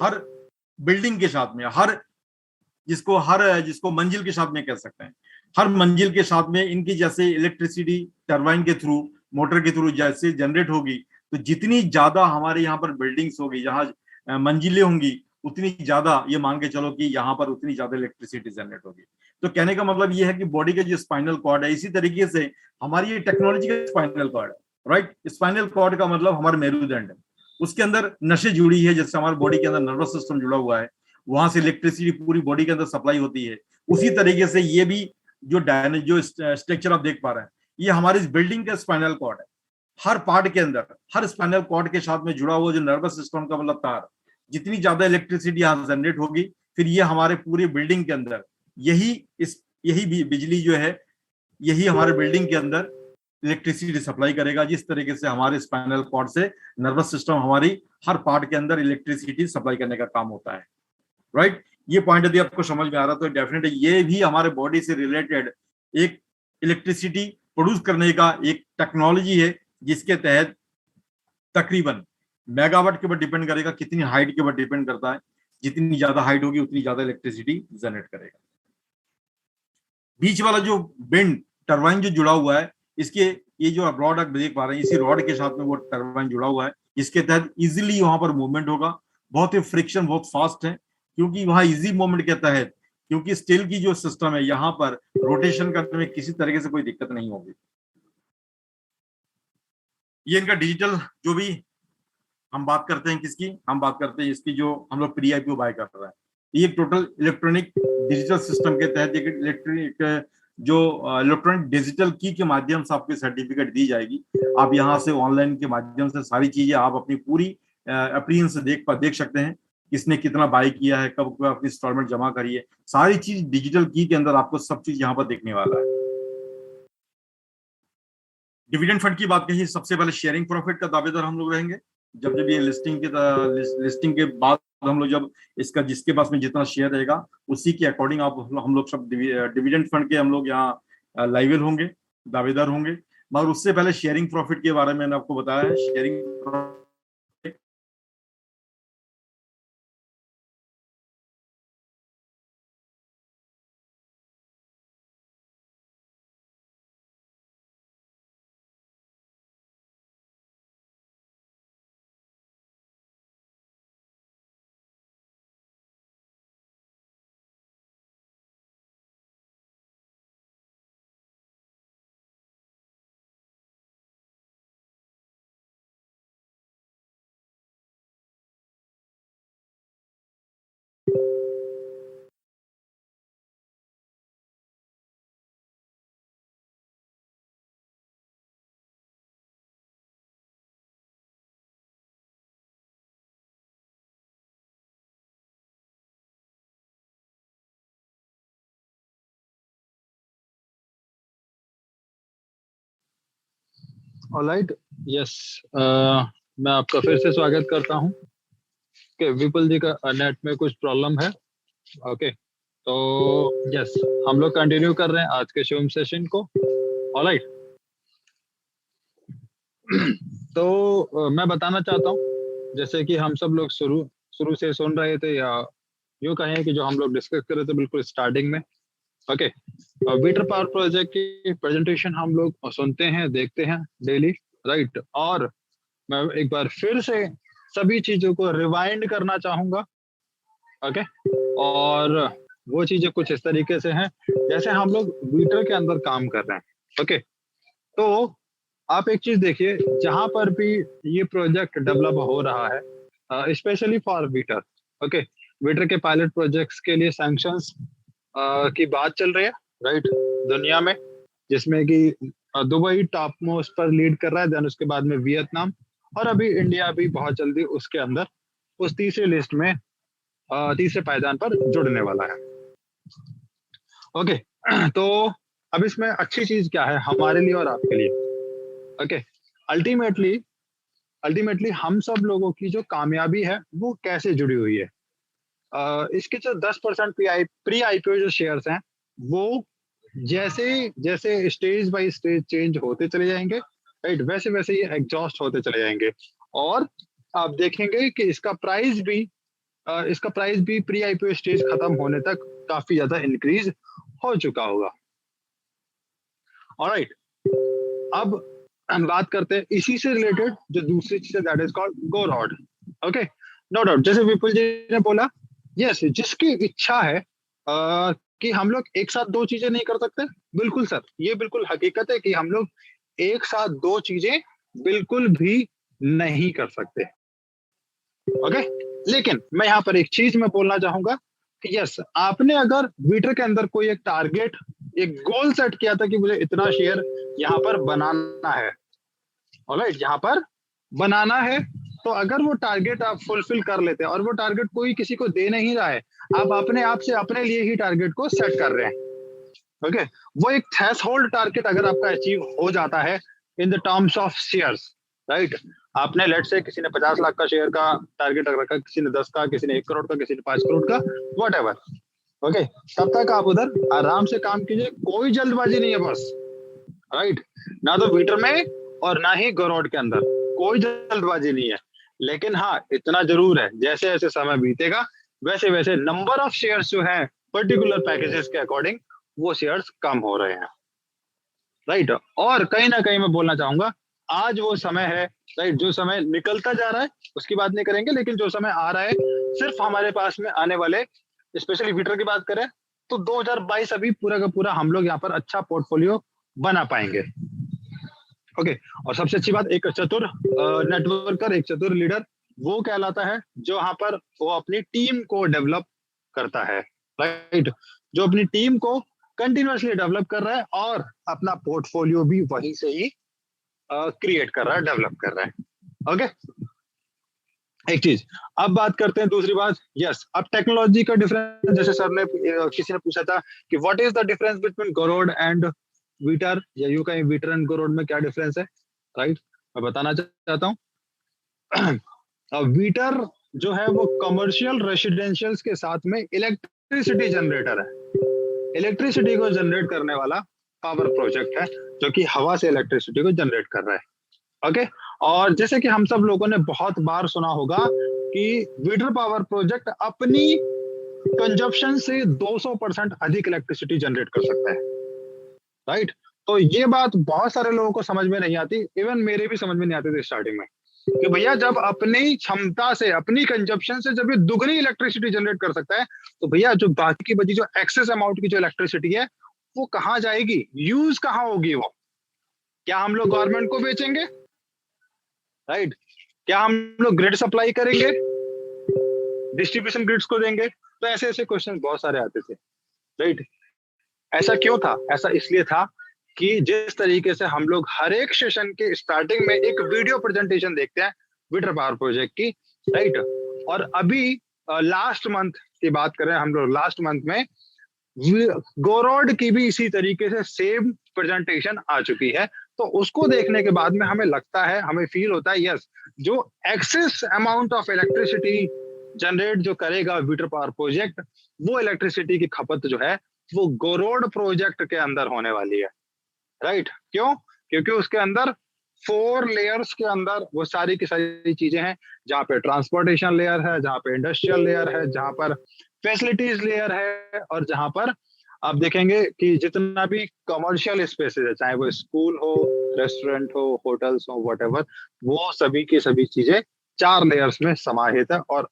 हर बिल्डिंग के साथ में, जिसको मंजिल के साथ में कह सकते हैं, हर मंजिल के साथ में इनकी जैसे इलेक्ट्रिसिटी टरबाइन के थ्रू, मोटर के थ्रू जैसे जनरेट होगी, तो जितनी ज्यादा हमारे यहाँ पर बिल्डिंग्स होगी, जहां मंजिलें होंगी, उतनी ज्यादा ये मान के चलो कि यहाँ पर उतनी ज्यादा इलेक्ट्रिसिटी जनरेट होगी। तो कहने का मतलब ये है कि बॉडी के जो स्पाइनल कॉर्ड है, इसी तरीके से हमारी ये टेक्नोलॉजी का स्पाइनल कॉर्ड है, राइट। स्पाइनल कॉर्ड का मतलब हमारा मेरुदंड है, उसके अंदर नसें जुड़ी है, जैसे हमारे बॉडी के अंदर नर्वस सिस्टम जुड़ा हुआ है, वहां से इलेक्ट्रिसिटी पूरी बॉडी के अंदर सप्लाई होती है। उसी तरीके से ये भी जो स्ट्रक्चर आप देख पा रहे हैं, ये हमारी इस बिल्डिंग का स्पाइनल कॉर्ड है। हर पार्ट के अंदर, हर स्पाइनल कॉर्ड के साथ में जुड़ा हुआ जो नर्वस सिस्टम का मतलब तार, जितनी ज्यादा इलेक्ट्रिसिटी यहाँ जनरेट होगी, फिर ये हमारे पूरी बिल्डिंग के अंदर यही बिजली जो है, यही हमारे बिल्डिंग के अंदर इलेक्ट्रिसिटी सप्लाई करेगा। जिस तरीके से हमारे स्पाइनल कॉर्ड से नर्वस सिस्टम हमारी हर पार्ट के अंदर इलेक्ट्रिसिटी सप्लाई करने का काम होता है, राइट। ये पॉइंट यदि आपको समझ में आ रहा तो डेफिनेटली ये भी हमारे बॉडी से रिलेटेड एक इलेक्ट्रिसिटी प्रोड्यूस करने का एक टेक्नोलॉजी है, जिसके तहत तकरीबन मेगावाट के ऊपर डिपेंड करेगा, कितनी हाइट के ऊपर डिपेंड करता है, जितनी ज्यादा हाइट होगी उतनी ज्यादा इलेक्ट्रिसिटी जनरेट करेगा। बीच वाला जो बेंड टरबाइन जो जुड़ा हुआ है, इसके ये जो रॉड आप देख पा रहे हैं, इसी रॉड के साथ में वो टरबाइन जुड़ा हुआ है, इसके तहत इजीली वहां पर मूवमेंट होगा। बहुत ही फ्रिक्शन बहुत फास्ट है, क्योंकि वहां इजी मूवमेंट के तहत, क्योंकि स्टील की जो सिस्टम है, यहाँ पर रोटेशन करने में किसी तरीके से कोई दिक्कत नहीं होगी। ये इनका डिजिटल जो भी हम बात करते हैं, हम बात करते हैं इसकी, जो हम लोग प्री आईपीओ बाय कर रहे हैं, ये टोटल इलेक्ट्रॉनिक डिजिटल सिस्टम के तहत एक इलेक्ट्रॉनिक डिजिटल की के माध्यम से आपकी सर्टिफिकेट दी जाएगी। आप यहाँ से ऑनलाइन के माध्यम से सारी चीजें आप अपनी पूरी अपीयरेंस से देख सकते हैं, किसने कितना बाय किया है, कब अपनी इंस्टॉलमेंट जमा करी है, सारी चीज डिजिटल की के अंदर आपको सब चीज यहाँ पर देखने वाला है। डिविडेंड फंड की बात कही, सबसे पहले शेयरिंग प्रॉफिट का दावेदार हम लोग रहेंगे। जब ये लिस्टिंग के बाद हम लोग जब इसका जिसके पास में जितना शेयर रहेगा उसी के अकॉर्डिंग हम लोग सब डिविडेंड फंड के हम लोग यहाँ लाइबल होंगे, दावेदार होंगे। मगर उससे पहले शेयरिंग प्रॉफिट के बारे में मैंने आपको बताया है। शेयरिंग ऑलराइट, यस, मैं आपका फिर से स्वागत करता हूं कि विपुल जी का नेट में कुछ प्रॉब्लम है। ओके, तो यस, हम लोग कंटिन्यू कर रहे हैं आज के शो सेशन को। ऑलराइट, तो मैं बताना चाहता हूं, जैसे कि हम सब लोग शुरू से सुन रहे थे, या यूं कहें कि जो हम लोग डिस्कस कर रहे थे बिल्कुल स्टार्टिंग में। ओके, वीटर पावर प्रोजेक्ट की प्रेजेंटेशन हम लोग सुनते हैं, देखते हैं डेली, राइट। और मैं एक बार फिर से सभी चीजों को रिवाइंड करना चाहूंगा। ओके, और वो चीजें कुछ इस तरीके से हैं जैसे हम लोग वीटर के अंदर काम कर रहे हैं। ओके, तो आप एक चीज देखिए, जहां पर भी ये प्रोजेक्ट डेवलप हो रहा है स्पेशली फॉर वीटर। ओके, वीटर के पायलट प्रोजेक्ट्स के लिए सैंक्शंस की बात चल रही है, राइट, दुनिया में, जिसमें कि दुबई टॉप मोस्ट पर लीड कर रहा है, देन उसके बाद में वियतनाम, और अभी इंडिया भी बहुत जल्दी उसके अंदर उस तीसरी लिस्ट में तीसरे पायदान पर जुड़ने वाला है। ओके, तो अब इसमें अच्छी चीज क्या है हमारे लिए और आपके लिए? ओके, अल्टीमेटली अल्टीमेटली हम सब लोगों की जो कामयाबी है वो कैसे जुड़ी हुई है? इसके जो 10% प्री आईपीओ जो शेयर्स हैं, वो जैसे जैसे स्टेज बाय स्टेज चेंज होते चले जाएंगे, राइट, वैसे वैसे ये एग्जॉस्ट होते चले जाएंगे, और आप देखेंगे कि इसका प्राइस भी प्री आईपीओ स्टेज खत्म होने तक काफी ज्यादा इंक्रीज हो चुका होगा। ऑलराइट, अब हम बात करते हैं इसी से रिलेटेड जो दूसरी चीज है, दैट इज कॉल्ड गोरॉड। ओके, नो डाउट, जैसे विपुल जी ने बोला, यस, जिसकी इच्छा है कि हम लोग एक साथ दो चीजें नहीं कर सकते, बिल्कुल सर, ये बिल्कुल हकीकत है कि हम लोग एक साथ दो चीजें बिल्कुल भी नहीं कर सकते। ओके, लेकिन मैं यहाँ पर एक चीज मैं बोलना चाहूंगा कि यस, आपने अगर वीटर के अंदर कोई एक टारगेट, एक गोल सेट किया था कि मुझे इतना शेयर यहाँ पर बनाना है, ऑलराइट, यहाँ पर बनाना है, तो अगर वो टारगेट आप फुलफिल कर लेते हैं, और वो टारगेट कोई किसी को दे नहीं रहा है, आप अपने आप से अपने लिए ही टारगेट को सेट कर रहे हैं। ओके, वो एक थ्रेशोल्ड टारगेट अगर आपका अचीव हो जाता है in the terms of shares, right, आपने लेट से किसी ने 50 लाख का शेयर का टारगेट रखा, किसी ने 10 का, किसी ने 1 करोड़ का, किसी ने 5 करोड़ का, वट एवर। ओके, तब तक आप उधर आराम से काम कीजिए, कोई जल्दबाजी नहीं है बस, राइट, ना तो वीटर में और ना ही गोरोड के अंदर कोई जल्दबाजी नहीं है। लेकिन हाँ, इतना जरूर है, जैसे जैसे समय बीतेगा वैसे वैसे नंबर ऑफ शेयर्स जो है पर्टिकुलर पैकेजेस के अकॉर्डिंग वो शेयर्स कम हो रहे हैं, राइट। और कहीं ना कहीं मैं बोलना चाहूंगा, आज वो समय है, राइट, जो समय निकलता जा रहा है उसकी बात नहीं करेंगे, लेकिन जो समय आ रहा है, सिर्फ हमारे पास में आने वाले, स्पेशली वीटर की बात करें तो 2022 अभी पूरा का पूरा हम लोग यहाँ पर अच्छा पोर्टफोलियो बना पाएंगे। ओके, और सबसे अच्छी बात, एक चतुर नेटवर्कर, एक चतुर लीडर वो कहलाता है जो यहाँ पर वो अपनी टीम को डेवलप करता है, राइट, जो अपनी टीम को कंटिन्यूअसली डेवलप कर रहा है और अपना पोर्टफोलियो भी वहीं से ही क्रिएट कर रहा है, डेवलप कर रहा है। ओके, एक चीज, अब बात करते हैं दूसरी बात, यस, अब टेक्नोलॉजी का डिफरेंस, जैसे सर ने किसी ने पूछा था कि what is the difference between गोरोड एंड वीटर, या यूं कहीं वीटर एंड गोरोड में क्या डिफरेंस है, राइट, मैं बताना चाहता हूँ। वीटर जो है वो कमर्शियल रेसिडेंशियल्स के साथ में इलेक्ट्रिसिटी जनरेटर है, इलेक्ट्रिसिटी को जनरेट करने वाला पावर प्रोजेक्ट है जो कि हवा से इलेक्ट्रिसिटी को जनरेट कर रहा है। ओके, और जैसे कि हम सब लोगों ने बहुत बार सुना होगा कि वीटर पावर प्रोजेक्ट अपनी कंजप्शन से 200% अधिक इलेक्ट्रिसिटी जनरेट कर सकता है, राइट। तो ये बात बहुत सारे लोगों को समझ में नहीं आती, इवन मेरे भी समझ में नहीं आती थी स्टार्टिंग में, कि भैया जब अपनी क्षमता से, अपनी कंजप्शन से जब ये दुगनी इलेक्ट्रिसिटी जनरेट कर सकता है, तो भैया जो बाकी की बची जो एक्सेस अमाउंट की जो इलेक्ट्रिसिटी है वो कहाँ जाएगी, यूज कहाँ होगी वो? क्या हम लोग गवर्नमेंट को बेचेंगे, राइट? क्या हम लोग ग्रिड सप्लाई करेंगे, डिस्ट्रीब्यूशन ग्रिड्स को देंगे? तो ऐसे ऐसे क्वेश्चन बहुत सारे आते थे, राइट। ऐसा क्यों था? ऐसा इसलिए था कि जिस तरीके से हम लोग हर एक सेशन के स्टार्टिंग में एक वीडियो प्रेजेंटेशन देखते हैं वीटर पावर प्रोजेक्ट की, राइट, और अभी लास्ट मंथ की बात करें हम लोग, लास्ट मंथ में गोरोड की भी इसी तरीके से सेम प्रेजेंटेशन आ चुकी है। तो उसको देखने के बाद में हमें लगता है, हमें फील होता है, यस, जो excess amount of electricity generate जो करेगा वीटर पावर प्रोजेक्ट, वो इलेक्ट्रिसिटी की खपत जो है वो गोरोड प्रोजेक्ट के अंदर होने वाली है, राइट। क्यों? क्योंकि उसके अंदर 4 लेयर्स के अंदर वो सारी की सारी चीजें हैं, जहाँ पे ट्रांसपोर्टेशन लेयर है, जहाँ पे इंडस्ट्रियल लेयर है, जहाँ पर फैसिलिटीज लेयर है, और जहाँ पर आप देखेंगे कि जितना भी कमर्शियल स्पेसेस है, चाहे वो स्कूल हो, रेस्टोरेंट हो, होटल्स हो, व्हाटएवर, वो सभी की सभी चीजें 4 लेयर्स में समाहित है, और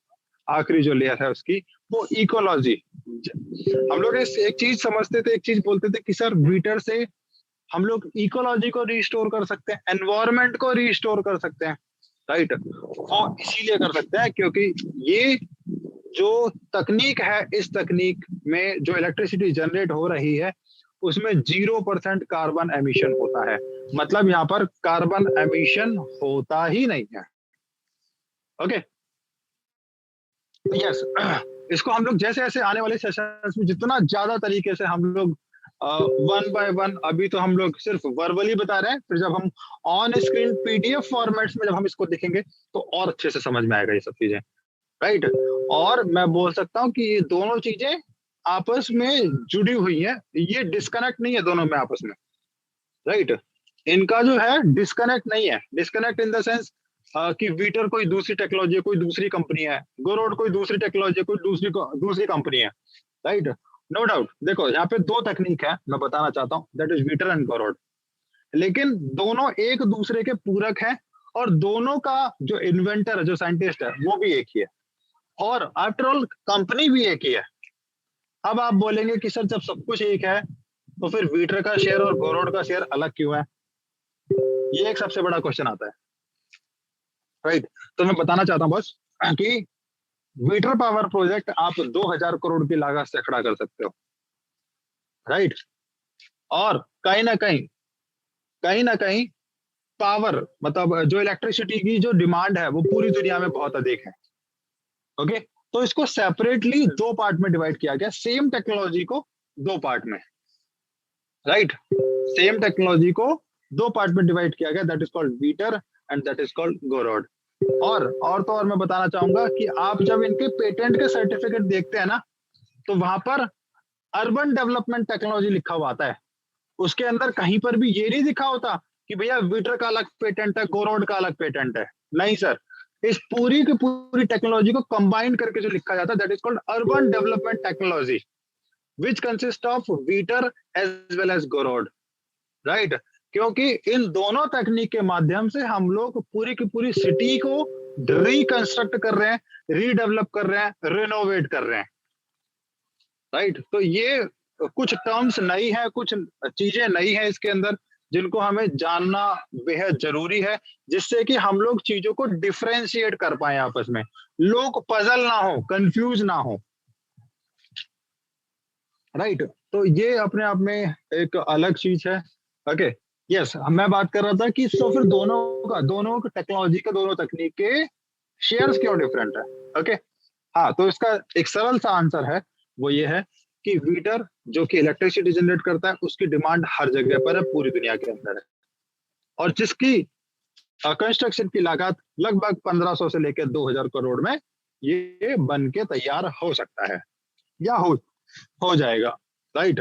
आखिरी जो लेयर है उसकी वो इकोलॉजी। हम लोग एक चीज समझते थे, एक चीज बोलते थे कि सर वीटर से हम लोग इकोलॉजी को रिस्टोर कर सकते हैं, एनवायरमेंट को रिस्टोर कर सकते हैं, राइट। और इसीलिए कर सकते हैं क्योंकि ये जो तकनीक है, इस तकनीक में जो इलेक्ट्रिसिटी जनरेट हो रही है उसमें 0% कार्बन एमिशन होता है। मतलब यहाँ पर कार्बन एमिशन होता ही नहीं है। Okay, yes. इसको हम लोग जैसे जैसे आने वाले सेशंस में जितना ज्यादा तरीके से हम लोग वन बाय वन, अभी तो हम लोग सिर्फ वर्बली बता रहे हैं, फिर जब हम ऑन स्क्रीन पीडीएफ फॉर्मेट्स में जब हम इसको देखेंगे तो और अच्छे से समझ में आएगा ये सब चीजें, राइट। और मैं बोल सकता हूँ कि ये दोनों चीजें आपस में जुड़ी हुई है, ये डिस्कनेक्ट नहीं है दोनों में आपस में, राइट। इनका जो है डिस्कनेक्ट नहीं है, डिस्कनेक्ट इन द सेंस कि वीटर कोई दूसरी टेक्नोलॉजी है, कोई दूसरी कंपनी है, गोरोड कोई दूसरी टेक्नोलॉजी है, कोई दूसरी कंपनी है, राइट। नो डाउट, देखो यहाँ पे 2 तकनीक है, मैं बताना चाहता हूँ, दैट इज वीटर एंड गोरोड। लेकिन दोनों एक दूसरे के पूरक है, और दोनों का जो इन्वेंटर है, जो साइंटिस्ट है, वो भी एक ही है, और आफ्टर ऑल कंपनी भी एक ही है। अब आप बोलेंगे कि सर जब सब कुछ एक है तो फिर वीटर का शेयर और गोरोड का शेयर अलग क्यों है? ये एक सबसे बड़ा क्वेश्चन आता है, राइट। तो मैं बताना चाहता हूं बस कि वीटर पावर प्रोजेक्ट आप 2000 करोड़ की लागत से खड़ा कर सकते हो, राइट। और कहीं ना कहीं पावर, मतलब जो इलेक्ट्रिसिटी की जो डिमांड है वो पूरी दुनिया में बहुत अधिक है। ओके, तो इसको सेपरेटली 2 पार्ट में डिवाइड किया गया, सेम टेक्नोलॉजी को 2 पार्ट में, राइट। सेम टेक्नोलॉजी को 2 पार्ट में डिवाइड किया गया, दैट इज कॉल्ड वीटर एंड दैट इज कॉल्ड गोरोड। और मैं बताना चाहूंगा कि आप जब इनके पेटेंट के सर्टिफिकेट देखते हैं ना, तो वहां पर अर्बन डेवलपमेंट टेक्नोलॉजी लिखा हुआ आता है, उसके अंदर कहीं पर भी ये नहीं लिखा होता कि भैया वीटर का अलग पेटेंट है, गोरोड का अलग पेटेंट है। नहीं सर, इस पूरी की पूरी टेक्नोलॉजी को कंबाइन करके जो लिखा जाता है, that is called urban development technology, which consist of वीटर एज वेल एज गोरोड, राइट। क्योंकि इन दोनों तकनीक के माध्यम से हम लोग पूरी की पूरी सिटी को रिकंस्ट्रक्ट कर रहे हैं, रीडेवलप कर रहे हैं, रिनोवेट कर रहे हैं, राइट। तो ये कुछ टर्म्स नई है, कुछ चीजें नई है इसके अंदर, जिनको हमें जानना बेहद जरूरी है, जिससे कि हम लोग चीजों को डिफरेंशिएट कर पाए आपस में, लोग पजल ना हो, कंफ्यूज ना हो, राइट। तो ये अपने आप में एक अलग चीज है। ओके, यस, मैं बात कर रहा था कि तो फिर दोनों टेक्नोलॉजी के, दोनों तकनीक के शेयर्स क्यों डिफरेंट है? ओके, हाँ, तो इसका एक सरल सा आंसर है, वो ये है कि वीटर जो कि इलेक्ट्रिसिटी जनरेट करता है, उसकी डिमांड हर जगह पर है, पूरी दुनिया के अंदर है, और जिसकी कंस्ट्रक्शन की लागत लगभग 1500 से लेकर 2000 करोड़ में ये बन के तैयार हो सकता है, या हो जाएगा, राइट।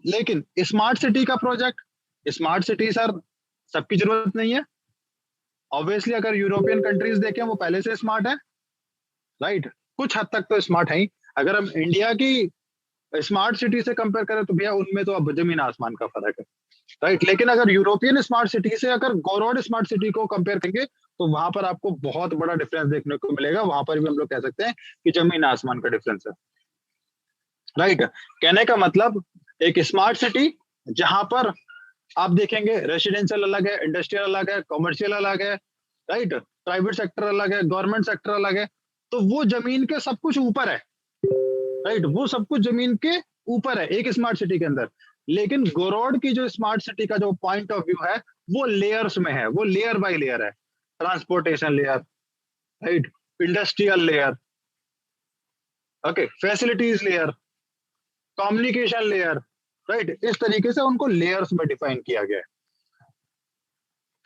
लेकिन स्मार्ट सिटी का प्रोजेक्ट, स्मार्ट सिटी सर सबकी जरूरत नहीं है। ऑब्वियसली अगर यूरोपियन कंट्रीज देखें वो पहले से स्मार्ट है, राइट, कुछ हद तक तो स्मार्ट है ही। अगर हम इंडिया की स्मार्ट सिटी से कंपेयर करें तो भैया उनमें तो अब जमीन आसमान का फर्क है, राइट। लेकिन अगर यूरोपियन स्मार्ट सिटी से अगर गोरोड स्मार्ट सिटी को कंपेयर करेंगे तो वहां पर आपको बहुत बड़ा डिफरेंस देखने को मिलेगा, वहां पर भी हम लोग कह सकते हैं कि जमीन आसमान का डिफरेंस है, राइट। कहने का मतलब एक स्मार्ट सिटी जहां पर आप देखेंगे रेसिडेंशियल अलग है, इंडस्ट्रियल अलग है, कॉमर्शियल अलग है, राइट, प्राइवेट सेक्टर अलग है, गवर्नमेंट सेक्टर अलग है, तो वो जमीन के सब कुछ ऊपर है, राइट, वो सब कुछ जमीन के ऊपर है एक स्मार्ट सिटी के अंदर। लेकिन गोरोड की जो स्मार्ट सिटी का जो पॉइंट ऑफ व्यू है वो लेयर्स में है, वो लेयर बाय लेयर है, transportation layer, right, industrial layer, okay, facilities layer, communication layer, right, इस तरीके से उनको लेयर्स में डिफाइन किया गया है,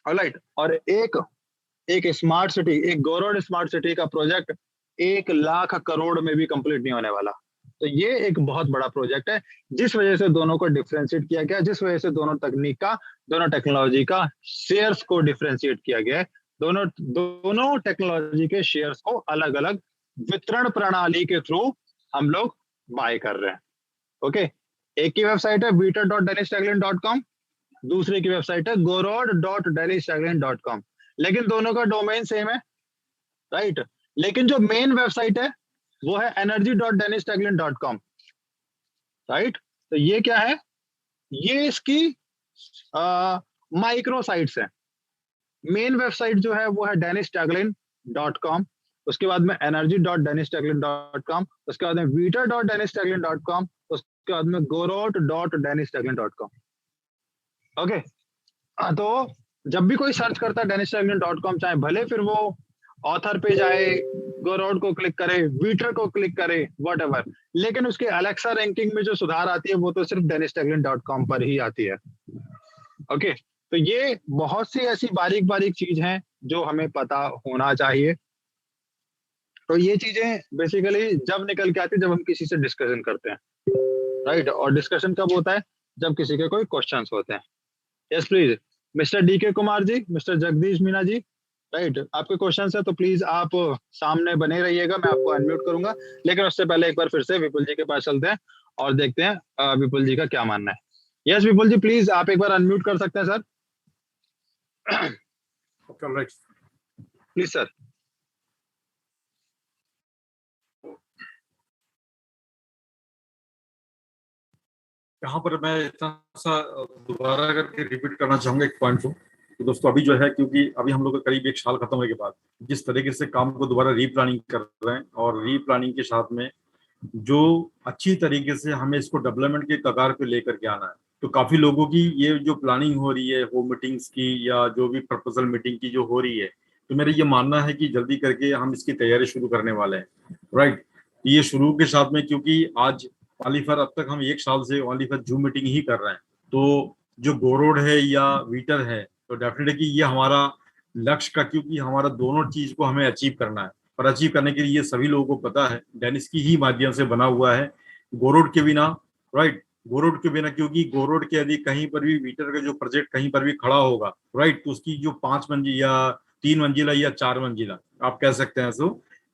राइट। और एक स्मार्ट सिटी, एक गोरोड स्मार्ट सिटी का प्रोजेक्ट 1 लाख करोड़ में भी कंप्लीट नहीं होने वाला। तो ये एक बहुत बड़ा प्रोजेक्ट है, जिस वजह से दोनों को डिफरेंशिएट किया गया, जिस वजह से दोनों तकनीक का, दोनों टेक्नोलॉजी का शेयर्स को डिफरेंशिएट किया गया है। दोनों टेक्नोलॉजी के शेयर्स को अलग अलग वितरण प्रणाली के थ्रू हम लोग बाय कर रहे हैं। ओके, एक की वेबसाइट है वीटर.डेनिसटैगलिन.com, दूसरे की वेबसाइट है gorod.डेनिसटैगलिन.com, लेकिन दोनों का डोमेन सेम है, राइट। लेकिन जो मेन वेबसाइट है वो है energy.dennistaglin.com, राइट। तो ये क्या है, ये इसकी माइक्रो साइट्स है। मेन वेबसाइट जो है वो है dennistaglin.com, उसके बाद में energy.dennistaglin.com, उसके बाद में vita.dennistaglin.com, उसके बाद में gorot.dennistaglin.com। ओके, तो जब भी कोई सर्च करता है dennistaglin.com, चाहे भले फिर वो ऑथर पे जाए, गोरोड को क्लिक करे, वीटर को क्लिक करे, व्हाटएवर, लेकिन उसके अलेक्सा रैंकिंग में जो सुधार आती है वो तो सिर्फ dennistaglin.com पर ही आती है। ओके, तो ये बहुत सी ऐसी बारीक बारीक चीज हैं जो हमें पता होना चाहिए। तो ये चीजें बेसिकली जब निकल के आती है जब हम किसी से डिस्कशन करते हैं, राइट। और डिस्कशन कब होता है, जब किसी के कोई क्वेश्चंस होते हैं। Yes please, mister DK Kumar ji, mister Jagdish Meena ji, right, आपके क्वेश्चन है तो प्लीज आप सामने बने रहिएगा, मैं आपको अनम्यूट करूंगा। लेकिन उससे पहले एक बार फिर से विपुल जी के पास चलते हैं और देखते हैं विपुल जी का क्या मानना है। यस विपुल जी, प्लीज आप एक बार अनम्यूट कर सकते हैं सर। Please sir. यहाँ पर मैं इतना सा दोबारा करके रिपीट करना चाहूंगा एक पॉइंट को। तो दोस्तों अभी जो है, क्योंकि अभी हम लोग का करीब एक साल खत्म होने के बाद जिस तरीके से काम को दोबारा रीप्लानिंग कर रहे हैं, और रीप्लानिंग के साथ में जो अच्छी तरीके से हमें इसको डेवलपमेंट के कगार पे लेकर के आना है, तो काफी लोगों की ये जो प्लानिंग हो रही है वो मीटिंग्स की या जो भी प्रपोजल मीटिंग की जो हो रही है, तो मेरा ये मानना है कि जल्दी करके हम इसकी तैयारी शुरू करने वाले हैं, राइट। ये शुरू के साथ में, क्योंकि आज ऑलिफर अब तक हम एक साल से ऑलिफर जूम मीटिंग ही कर रहे हैं, तो जो गोरोड है या वीटर है, तो डेफिनेटली ये हमारा लक्ष्य का, क्योंकि हमारा दोनों चीज को हमें अचीव करना है, और अचीव करने के लिए ये सभी लोगों को पता है डेनिस की ही माध्यम से बना हुआ है, गोरोड के बिना, राइट। गोरोड के बिना, क्योंकि गोरोड के यदि कहीं पर भी वीटर का जो प्रोजेक्ट कहीं पर भी खड़ा होगा, राइट, तो उसकी जो 5 मंजिल या 3 मंजिला या 4 मंजिला आप कह सकते हैं सो,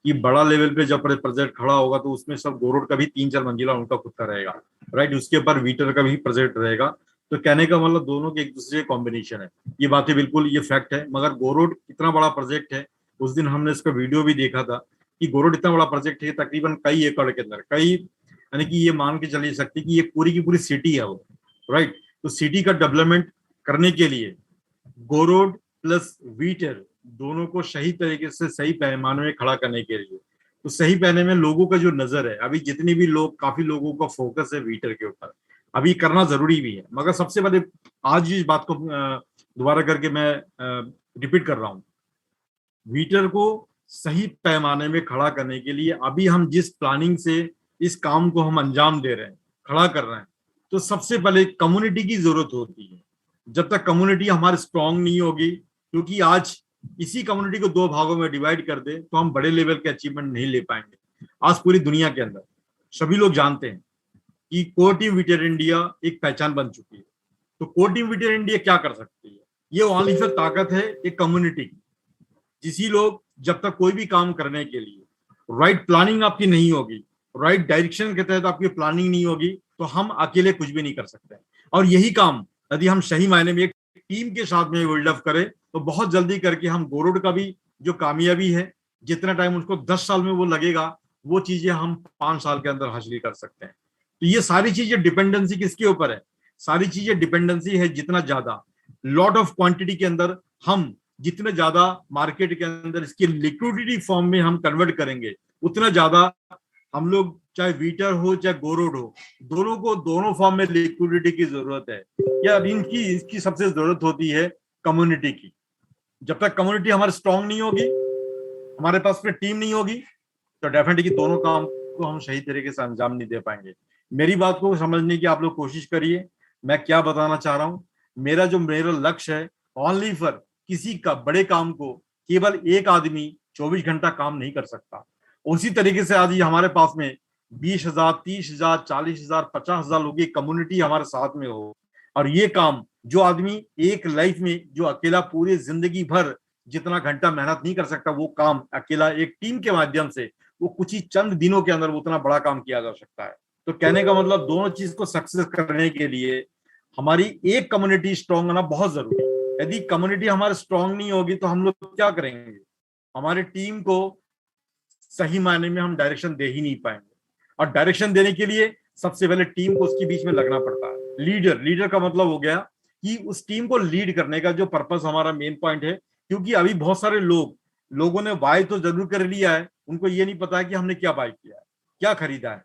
कि बड़ा लेवल पे जब प्रोजेक्ट खड़ा होगा तो उसमें सब गोरोड का भी 3-4 मंजिला उनका खुद का रहेगा, राइट। उसके ऊपर वीटर का भी प्रोजेक्ट रहेगा। तो कहने का मतलब दोनों के एक दूसरे कॉम्बिनेशन है, ये बातें बिल्कुल ये फैक्ट है। मगर गोरोड इतना बड़ा प्रोजेक्ट है, उस दिन हमने इसका वीडियो भी देखा था कि गोरोड इतना बड़ा प्रोजेक्ट है, तकरीबन कई एकड़ के अंदर, कई, यानी कि ये मान के चलिए सकती कि ये पूरी की पूरी सिटी है वो, राइट। तो सिटी का डेवलपमेंट करने के लिए गोरोड प्लस वीटर दोनों को सही तरीके से सही पैमाने में खड़ा करने के लिए, तो सही पैने में लोगों का जो नजर है, अभी जितने भी लोग, काफी लोगों का फोकस है वीटर के ऊपर, अभी करना जरूरी भी है। मगर सबसे पहले आज इस बात को दोबारा करके मैं रिपीट कर रहा हूं, वीटर को सही पैमाने में खड़ा करने के लिए अभी हम जिस प्लानिंग से इस काम को हम अंजाम दे रहे हैं, खड़ा कर रहे हैं, तो सबसे पहले कम्युनिटी की जरूरत होती है। जब तक कम्युनिटी हमारी स्ट्रांग नहीं होगी, क्योंकि आज इसी कम्युनिटी को 2 भागों में डिवाइड कर दे तो हम बड़े लेवल के अचीवमेंट नहीं ले पाएंगे। आज पूरी दुनिया के अंदर सभी लोग जानते हैं कि कोर टीम वीटर इंडिया एक पहचान बन चुकी है। तो कोर टीम वीटर इंडिया क्या कर सकती है, ये ओनली सिर्फ ताकत है एक कम्युनिटी की। जिसी लोग, जब तक कोई भी काम करने के लिए राइट प्लानिंग आपकी नहीं होगी, राइट डायरेक्शन के तहत आपकी प्लानिंग नहीं होगी, तो हम अकेले कुछ भी नहीं कर सकते। और यही काम यदि हम सही मायने में एक टीम के साथ में बिल्डअप करें, तो बहुत जल्दी करके हम गोरोड का भी जो कामयाबी है, जितना टाइम उसको 10 साल में वो लगेगा, वो चीजें हम 5 साल के अंदर हासिल कर सकते हैं। तो ये सारी चीजें डिपेंडेंसी किसके ऊपर है, सारी चीजें डिपेंडेंसी है जितना ज्यादा लॉट ऑफ क्वांटिटी के अंदर हम जितने ज्यादा मार्केट के अंदर इसकी लिक्विडिटी फॉर्म में हम कन्वर्ट करेंगे, उतना ज्यादा हम लोग, चाहे वीटर हो चाहे गोरोड हो, दोनों को दोनों फॉर्म में लिक्विडिटी की जरूरत है। या अब इनकी इसकी सबसे जरूरत होती है कम्युनिटी की। जब तक कम्युनिटी हमारी स्ट्रांग नहीं होगी, हमारे पास में टीम नहीं होगी, तो डेफिनेटली दोनों काम को हम सही तरीके से अंजाम नहीं दे पाएंगे। मेरी बात को समझने की आप लोग कोशिश करिए, मैं क्या बताना चाह रहा हूं। मेरा लक्ष्य है ओनली फॉर किसी का बड़े काम को केवल एक आदमी 24 घंटा काम नहीं कर सकता। उसी तरीके से आज हमारे पास में 20,000, 30,000, 40,000, 50,000 लोगों की कम्युनिटी हमारे साथ में हो, और ये काम जो आदमी एक लाइफ में जो अकेला पूरी जिंदगी भर जितना घंटा मेहनत नहीं कर सकता, वो काम अकेला एक टीम के माध्यम से वो कुछ ही चंद दिनों के अंदर उतना बड़ा काम किया जा सकता है। तो कहने का मतलब दोनों चीज को सक्सेस करने के लिए हमारी एक कम्युनिटी स्ट्रांग होना बहुत जरूरी है। यदि कम्युनिटी हमारी स्ट्रांग नहीं होगी तो हम लोग क्या करेंगे, हमारी टीम को सही मायने में हम डायरेक्शन दे ही नहीं पाएंगे। और डायरेक्शन देने के लिए सबसे पहले टीम को उसके बीच में लगना पड़ता है। लीडर का मतलब हो गया कि उस टीम को लीड करने का जो पर्पस हमारा मेन पॉइंट है। क्योंकि अभी बहुत सारे लोगों ने बाय तो जरूर कर लिया है, उनको ये नहीं पता है कि हमने क्या बाय किया है, क्या खरीदा है।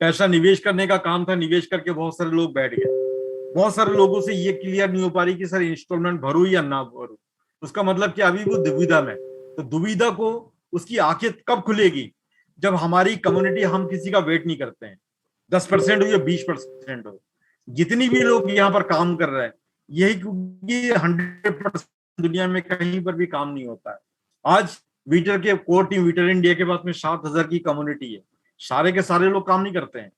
पैसा निवेश करने का काम था, निवेश करके बहुत सारे लोग बैठ गए। बहुत सारे लोगों से ये क्लियर नहीं हो पा रही कि सर इंस्टॉलमेंट भरूं या ना भरूं। उसका मतलब कि अभी वो दुविधा में। तो दुविधा को उसकी आंखें कब खुलेगी, जब हमारी कम्युनिटी, हम किसी का वेट नहीं करते हैं, 10% हो या 20% हो, जितनी भी लोग यहाँ पर काम कर रहे हैं, यही क्योंकि 100% दुनिया में कहीं पर भी काम नहीं होता है। आज वीटर के कोर टीम वीटर इंडिया के पास में 7,000 की कम्युनिटी है, सारे के सारे लोग काम नहीं करते हैं।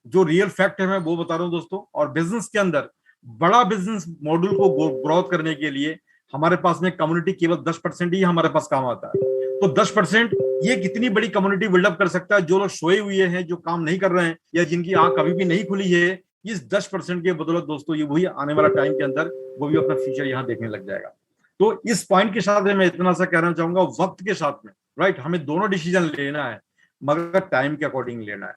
जो रियल फैक्ट है मैं वो बता रहा हूं दोस्तों। और बिजनेस के अंदर बड़ा बिजनेस मॉडल को ग्रोथ करने के लिए हमारे पास में कम्युनिटी केवल 10% ही हमारे पास काम आता है। तो 10% ये कितनी बड़ी कम्युनिटी बिल्डअप कर सकता है। जो लोग सोए हुए हैं, जो काम नहीं कर रहे हैं, या जिनकी आंख कभी भी नहीं खुली है, इस 10% के बदौलत दोस्तों ये वही आने वाला टाइम के अंदर वो भी अपना फ्यूचर यहाँ देखने लग जाएगा। तो इस पॉइंट के साथ मैं इतना सा कहना चाहूंगा, वक्त के साथ में राइट हमें दोनों डिसीजन लेना है, मगर टाइम के अकॉर्डिंग लेना है।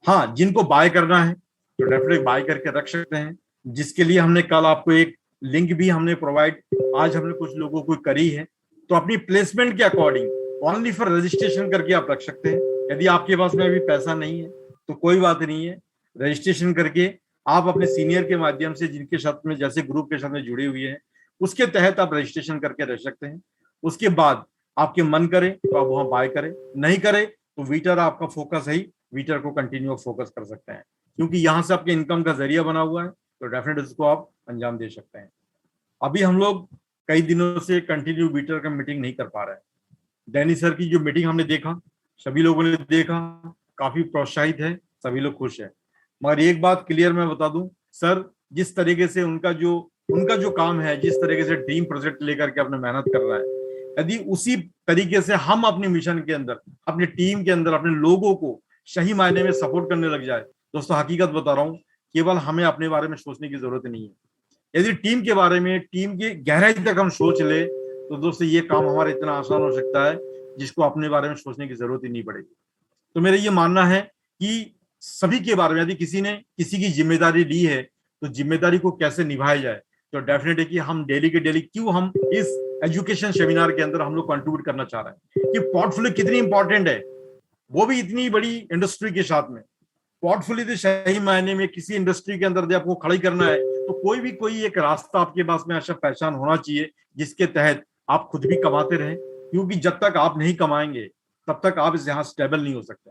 हाँ, जिनको बाय करना है तो डेफिनेटली बाय करके रख सकते हैं, जिसके लिए हमने कल आपको एक लिंक भी हमने प्रोवाइड, आज हमने कुछ लोगों को करी है। तो अपनी प्लेसमेंट के अकॉर्डिंग ओनली फॉर रजिस्ट्रेशन करके आप रख सकते हैं। यदि आपके पास में अभी पैसा नहीं है तो कोई बात नहीं है, रजिस्ट्रेशन करके आप अपने सीनियर के माध्यम से, जिनके साथ में जैसे ग्रुप के साथ में जुड़े हुए हैं, उसके तहत आप रजिस्ट्रेशन करके रख सकते हैं। उसके बाद आपके मन करे तो आप वहां बाय करें, नहीं करे तो वीटर आपका फोकस है, वीटर को कंटिन्यू फोकस कर सकते हैं, क्योंकि यहां से आपके इनकम का जरिया बना हुआ है। तो डेफिनेट उसको आप अंजाम दे सकते हैं। अभी हम लोग कई दिनों से कंटिन्यू वीटर का मीटिंग नहीं कर पा रहे हैं। डैनी सर की जो मीटिंग हमने देखा, सभी लोगों ने देखा, काफी प्रोत्साहित है, सभी लोग खुश है। मगर एक बात क्लियर मैं बता दूं सर, जिस तरीके से उनका जो काम है, जिस तरीके से ड्रीम प्रोजेक्ट लेकर के अपने मेहनत कर रहा है, यदि उसी तरीके से हम अपने मिशन के अंदर, अपनी टीम के अंदर, अपने लोगों को सही मायने में सपोर्ट करने लग जाए, दोस्तों हकीकत बता रहा हूं, केवल हमें अपने बारे में सोचने की जरूरत नहीं है। यदि टीम के बारे में, टीम की गहराई तक हम सोच ले तो दोस्तों ये काम हमारा इतना आसान हो सकता है जिसको अपने बारे में सोचने की जरूरत ही नहीं पड़ेगी। तो मेरा ये मानना है कि सभी के बारे में, यदि किसी ने किसी की जिम्मेदारी ली है तो जिम्मेदारी को कैसे निभाया जाए। तो डेफिनेट है कि हम डेली के डेली क्यों हम इस एजुकेशन सेमिनार के अंदर हम लोग कंट्रीब्यूट करना चाह रहे हैं कि पोर्टफोलियो कितनी इंपॉर्टेंट है, वो भी इतनी बड़ी इंडस्ट्री के साथ में। पोर्टफोलियो तो सही मायने में किसी इंडस्ट्री के अंदर जब आपको खड़ी करना है तो कोई एक रास्ता आपके पास में ऐसा पहचान होना चाहिए जिसके तहत आप खुद भी कमाते रहें, क्योंकि जब तक आप नहीं कमाएंगे तब तक आप इस यहाँ स्टेबल नहीं हो सकते।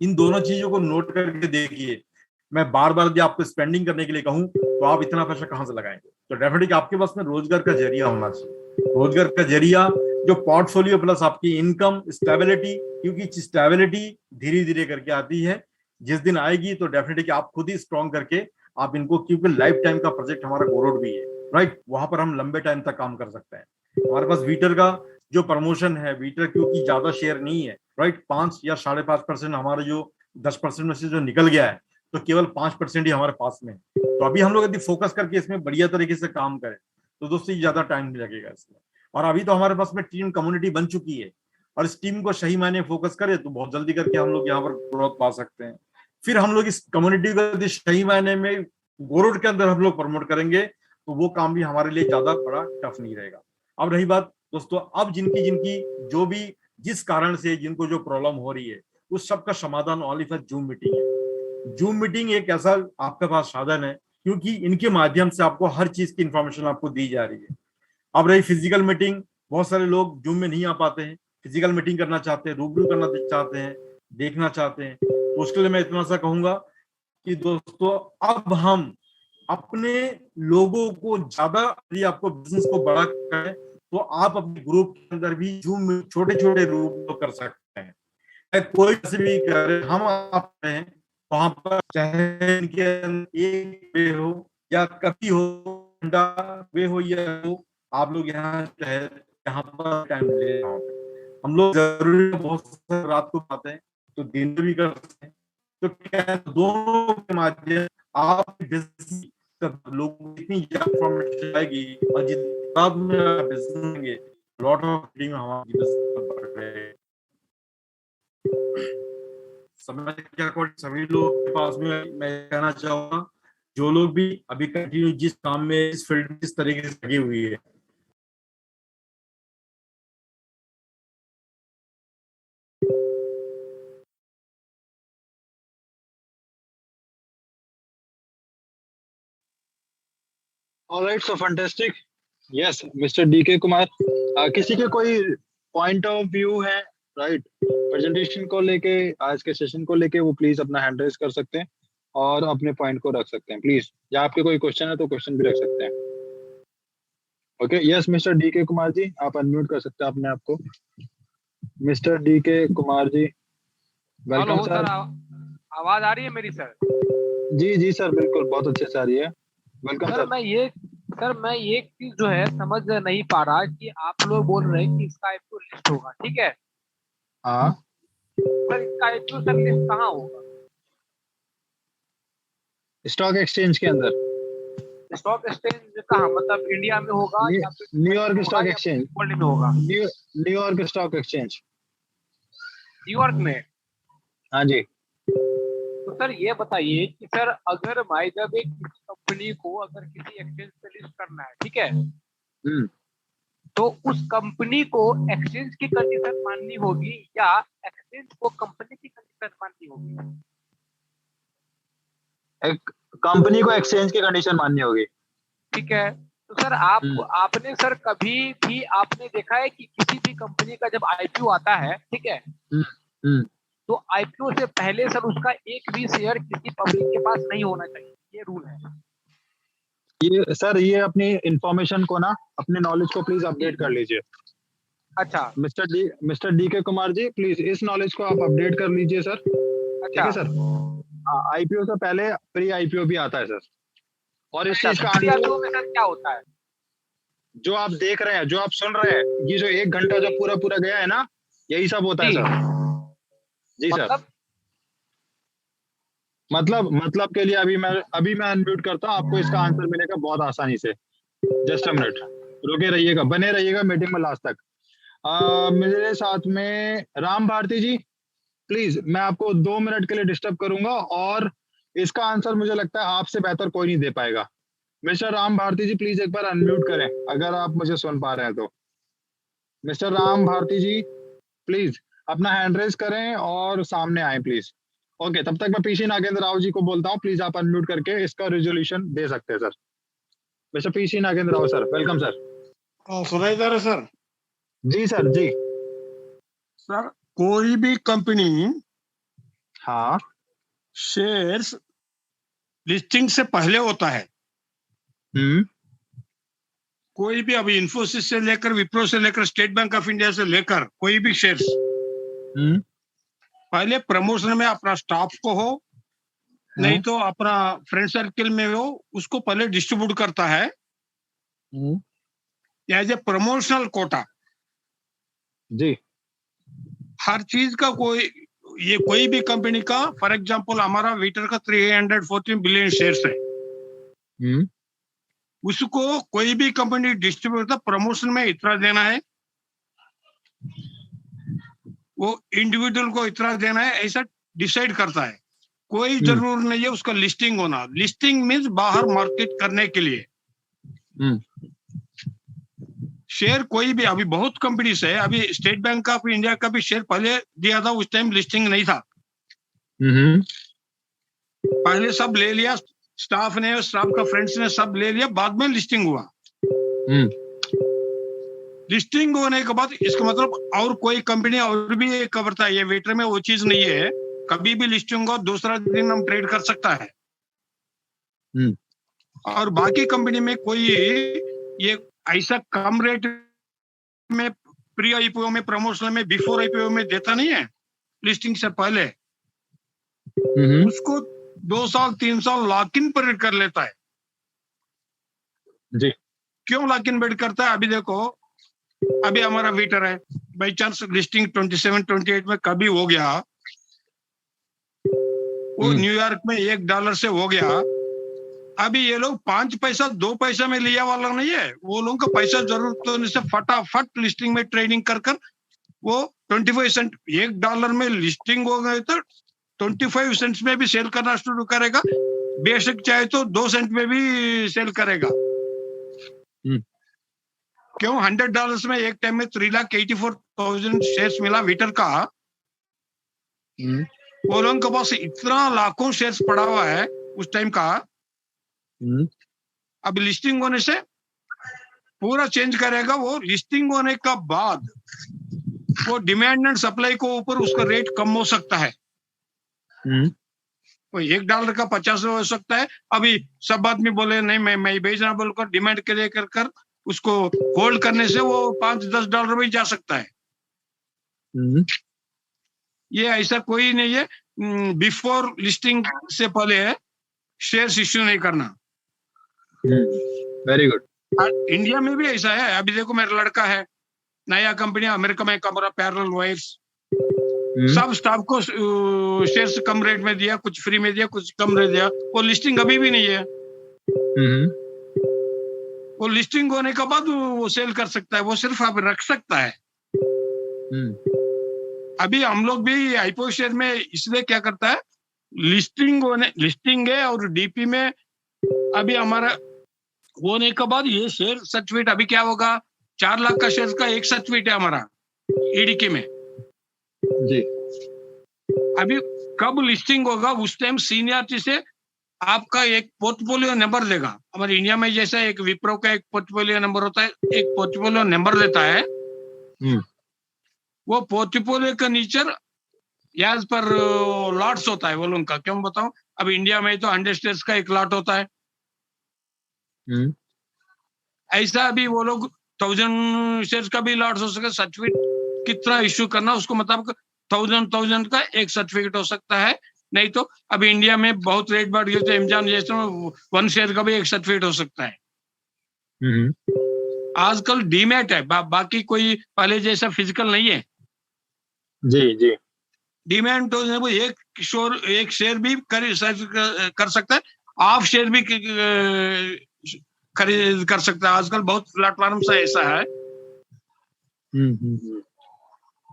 इन दोनों चीजों को नोट करके देखिए। मैं बार बार यदि आपको स्पेंडिंग करने के लिए कहूं तो आप इतना पैसा कहां से लगाएंगे। तो डेफिनेटली आपके पास में रोजगार का जरिया होना चाहिए, रोजगार का जरिया जो पोर्टफोलियो प्लस आपकी इनकम स्टेबिलिटी, क्योंकि स्टेबिलिटी धीरे धीरे करके आती है, जिस दिन आएगी तो डेफिनेटली आप खुद ही स्ट्रॉन्ग करके आप इनको, क्योंकि लाइफ टाइम का प्रोजेक्ट हमारा गोरोड भी है राइट, वहां पर हम लंबे टाइम तक काम कर सकते हैं। हमारे पास वीटर का जो प्रमोशन है, वीटर क्योंकि ज्यादा शेयर नहीं है राइट, 5 या 5.5% हमारे जो 10% में से जो निकल गया है, तो केवल 5% ही हमारे पास में है। तो अभी हम लोग यदि फोकस करके इसमें बढ़िया तरीके से काम करें तो दोस्तों ज्यादा टाइम नहीं लगेगा इसमें। और अभी तो हमारे पास में टीम कम्युनिटी बन चुकी है, और इस टीम को सही मायने फोकस करें तो बहुत जल्दी करके हम लोग यहाँ पर ग्रोथ पा सकते हैं। फिर हम लोग इस कम्युनिटी को यदि सही मायने में गोरोड के अंदर हम लोग प्रमोट करेंगे तो वो काम भी हमारे लिए ज्यादा बड़ा टफ नहीं रहेगा। अब रही बात दोस्तों, अब जिनकी जिनकी जो भी जिस कारण से जिनको जो प्रॉब्लम हो रही है, उस सब का समाधान ओनली फॉर जूम मीटिंग है। जूम मीटिंग एक ऐसा आपके पास साधन है क्योंकि इनके माध्यम से आपको हर चीज की इंफॉर्मेशन आपको दी जा रही है। अब रही फिजिकल मीटिंग, बहुत सारे लोग जूम में नहीं आ पाते हैं, फिजिकल मीटिंग करना चाहते हैं, रूबरू करना चाहते हैं, देखना चाहते हैं। तो उसके लिए मैं इतना सा कहूंगा कि दोस्तों अब हम अपने लोगों को ज्यादा, यदि आपको बिजनेस को बड़ा करें तो आप अपने ग्रुप के अंदर भी जूम में छोटे छोटे रूप कर सकते हैं। कोई से भी करे, हम आप हैं वहां पर, चाहे इनके एक वे हो या कभी हो, वे हो या हो, आप लोग यहाँ पर टाइम ले, हम लोग जरूरी बहुत रात को आते हैं तो दिन में भी कर सकते हैं। तो क्या दोनों के माध्यम आप लोगों को इतनी इंफॉर्मेशन आएगी, और जितना में बिजनेस लॉट ऑफ ट्रेडिंग में हमारा बिजनेस बढ़ रहे हैं। समय के अकॉर्डिंग सभी लोग के पास में मैं कहना चाहूंगा, जो लोग भी अभी कंटिन्यू जिस काम में, इस फील्ड में जिस तरीके से लगी हुई है, all right, so fantastic. Yes mister DK Kumar, किसी के कोई पॉइंट ऑफ व्यू है राइट प्रेजेंटेशन को लेके, आज के सेशन को लेके, वो प्लीज अपना हैंड रेज कर सकते हैं और अपने पॉइंट को रख सकते हैं प्लीज, या आपके कोई क्वेश्चन है तो क्वेश्चन भी रख सकते हैं। Okay, yes mister DK Kumar ji, आप अनम्यूट कर सकते हैं अपने आप को। Mister DK Kumar ji, welcome hello sir. Sir, आवाज आ रही है मेरी सर? जी जी सर, बिल्कुल बहुत अच्छे से आ रही है, वेलकम सर सर। मैं ये चीज जो है समझ नहीं पा रहा कि आप लोग बोल रहे हैं कि इसका आईपीओ लिस्ट होगा, ठीक है हाँ, सर? इसका आईपीओ सर लिस्ट कहाँ होगा? स्टॉक एक्सचेंज के अंदर, स्टॉक एक्सचेंज कहाँ, मतलब इंडिया में होगा या फिर न्यूयॉर्क स्टॉक या एक्सचेंज, वर्ल्ड में होगा? New York stock exchange. न्यूयॉर्क में? हाँ जी। तो सर ये बताइए कि सर अगर भाई जब एक किसी कंपनी को अगर किसी एक्सचेंज पे लिस्ट करना है, ठीक है, तो उस कंपनी को एक्सचेंज की कंडीशन माननी होगी या एक्सचेंज को कंपनी की कंडीशन माननी होगी? एक कंपनी को एक्सचेंज की कंडीशन माननी होगी। ठीक है, तो सर आपने सर कभी भी आपने देखा है कि किसी भी कंपनी का जब आईपीओ आता है, ठीक है, तो आईपीओ से पहले सर उसका एक भी शेयर किसी पब्लिक के पास नहीं होना चाहिए, ये रूल है। ये सर, ये अपनी इंफॉर्मेशन को ना, अपने नॉलेज को प्लीज अपडेट कर लीजिए। अच्छा मिस्टर डी के कुमार जी, प्लीज इस नॉलेज को आप अपडेट कर लीजिए सर। ठीक है सर। आईपीओ से पहले प्री आईपीओ भी आता है सर, और इस चीज का आईपीओ में सर क्या होता है? जो आप देख रहे हैं, जो आप सुन रहे हैं, ये जो 1 घंटा जो पूरा पूरा गया है ना, यही सब होता है सर। जी सर, मतलब के लिए अभी मैं अनम्यूट करता हूँ, आपको इसका आंसर मिलेगा बहुत आसानी से। जस्ट अ मिनट, रुके रहिएगा, बने रहिएगा मीटिंग में लास्ट तक। मेरे साथ में राम भारती जी, प्लीज मैं आपको 2 मिनट के लिए डिस्टर्ब करूंगा, और इसका आंसर मुझे लगता है आपसे बेहतर कोई नहीं दे पाएगा। मिस्टर राम भारती जी, प्लीज एक बार अनम्यूट करें अगर आप मुझे सुन पा रहे हैं तो। मिस्टर राम भारती जी, प्लीज अपना हैंड रेज करें और सामने आए प्लीज। ओके, तब तक मैं पीसी नागेंद्र राव जी को बोलता हूँ, प्लीज आप अनम्यूट करके इसका रेजोल्यूशन दे सकते हैं sir. Mister PC Nagendra Rao sir, welcome sir. सुनाई दे रहा सर? जी सर जी। सर कोई भी कंपनी हाँ, शेयर्स लिस्टिंग से पहले होता है। कोई भी, अभी इन्फोसिस से लेकर, विप्रो से लेकर, स्टेट बैंक ऑफ इंडिया से लेकर कोई भी शेयर्स पहले प्रमोशन में अपना स्टाफ को हो, नहीं तो अपना फ्रेंड सर्किल में हो, उसको पहले डिस्ट्रीब्यूट करता है एज ए प्रमोशनल कोटा। जी। हर चीज का कोई भी कंपनी का, फॉर एग्जांपल हमारा वीटर का 314 बिलियन शेयर्स है, उसको कोई भी कंपनी डिस्ट्रीब्यूट करता, प्रमोशन में इतना देना है, वो इंडिविजुअल को इतना देना है, ऐसा डिसाइड करता है। कोई जरूर नहीं है उसका लिस्टिंग होना। लिस्टिंग मींस बाहर मार्केट करने के लिए। शेयर कोई भी, अभी बहुत कंपनीज है, अभी स्टेट बैंक ऑफ इंडिया का भी शेयर पहले दिया था, उस टाइम लिस्टिंग नहीं था। पहले सब ले लिया, स्टाफ का फ्रेंड्स ने सब ले लिया, बाद में लिस्टिंग हुआ। लिस्टिंग होने के बाद इसका मतलब और कोई कंपनी और भी करता है, ये वेटर में वो चीज नहीं है। कभी भी लिस्टिंग हो, दूसरा दिन हम ट्रेड कर सकता है। और बाकी कंपनी में कोई ये ऐसा कम रेट में प्री आईपीओ में, प्रमोशनल में, बिफोर आईपीओ में देता नहीं है। लिस्टिंग से पहले उसको 2 साल 3 साल लॉक इन पीरियड कर लेता है। जी। क्यों लॉक इन पीरियड करता है? अभी देखो, अभी हमारा वीटर है, बाई चांस लिस्टिंग 27 28 में कभी हो गया, वो न्यूयॉर्क में $1 से हो गया, अभी ये लोग 5 पैसा 2 पैसा में लिया वाला नहीं है, वो लोगों का पैसा जरूरत होने से फटाफट लिस्टिंग में ट्रेडिंग कर कर वो 25 सेंट $1 में लिस्टिंग हो गए तो 25 सेंट्स में भी सेल करना शुरू करेगा, बेशक चाहे तो 2 सेंट में भी सेल करेगा। क्यों? $100 में एक टाइम में 3,84,000 शेयर्स मिला विटर का। वो लोगों के पास इतना लाखों शेयर्स पड़ा हुआ है उस टाइम का। अब लिस्टिंग होने से पूरा चेंज करेगा। वो लिस्टिंग होने का बाद वो डिमांड एंड सप्लाई को ऊपर उसका रेट कम हो सकता है। वो $1 का 50 हो सकता है। अभी सब आदमी बोले नहीं मैं भेजना बोलकर डिमांड के लिए कर उसको होल्ड करने से वो $5-10 भी जा सकता है। ये ऐसा कोई नहीं है। बिफोर लिस्टिंग से पहले शेयर्स इश्यू नहीं करना। Very good. इंडिया में भी ऐसा है। अभी देखो मेरा लड़का है, नया कंपनी अमेरिका में कमरा पैरेलल वायर्स, सब स्टाफ को शेयर्स कम रेट में दिया, कुछ फ्री में दिया, कुछ कम रेट दिया। वो लिस्टिंग अभी भी नहीं है। वो लिस्टिंग होने के बाद वो सेल कर सकता है, वो सिर्फ अब रख सकता है। अभी हम लोग भी आईपीओ शेयर में इसलिए क्या करता है, लिस्टिंग है और डीपी में अभी हमारा होने के बाद ये शेयर सर्टिफिकेट अभी क्या होगा, 4 लाख का शेयर का एक सर्टिफिकेट है हमारा ईडीके में जी। अभी कब लिस्टिंग होगा उस टाइम सीनियरिटी से आपका एक पोर्टफोलियो नंबर लेगा। हमारे इंडिया में जैसा एक विप्रो का एक पोर्टफोलियो नंबर होता है, एक पोर्टफोलियो नंबर लेता है। वो पोर्टफोलियो का नीचे याज पर लॉट्स होता है वो लोगों का। क्यों बताऊं, अब इंडिया में तो 100 शेयर्स का एक लॉट होता है। ऐसा अभी वो लोग 1000 शेयर्स का भी लॉट्स हो सके। सर्टिफिकेट कितना इश्यू करना उसको मतलब 1000 का एक सर्टिफिकेट हो सकता है। नहीं तो अभी इंडिया में बहुत रेट बढ़ गया तो एमजान जैसे 1 शेयर का भी एक सर्टिफिकेट हो सकता है। आजकल डीमैट है, बाकी कोई पहले जैसा फिजिकल नहीं है। जी जी। डीमैट तो वो एक शेयर भी कर सकता है, हाफ शेयर भी खरीद कर सकता है। आजकल बहुत प्लेटफॉर्म से ऐसा है।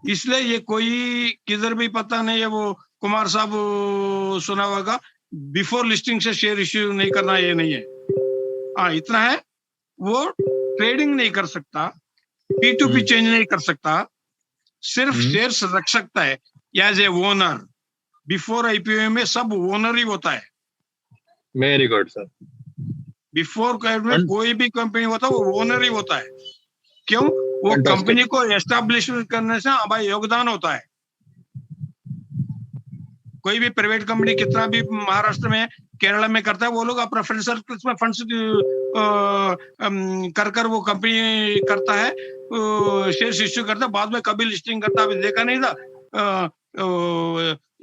इसलिए ये कोई किधर भी पता नहीं है। वो कुमार साहब सुना होगा, बिफोर लिस्टिंग से शेयर इश्यू नहीं करना, ये नहीं है। हाँ इतना है, वो ट्रेडिंग नहीं कर सकता, P2P चेंज नहीं कर सकता, सिर्फ शेयर्स रख सकता है as a owner. Before IPO में सब ओनर ही होता है। Very good sir. बिफोर में कोई भी कंपनी होता है वो ओनर ही होता है। क्यों? वो कंपनी को एस्टैब्लिश करने से हमारा योगदान होता है। कोई भी प्राइवेट कंपनी कितना भी महाराष्ट्र में केरला में करता है, वो लोग अपना फ्रेंड सर्कल्स में फंड्स कर वो कंपनी करता है, शेयर्स इश्यू करता है, बाद में कभी लिस्टिंग करता। अभी देखा नहीं था,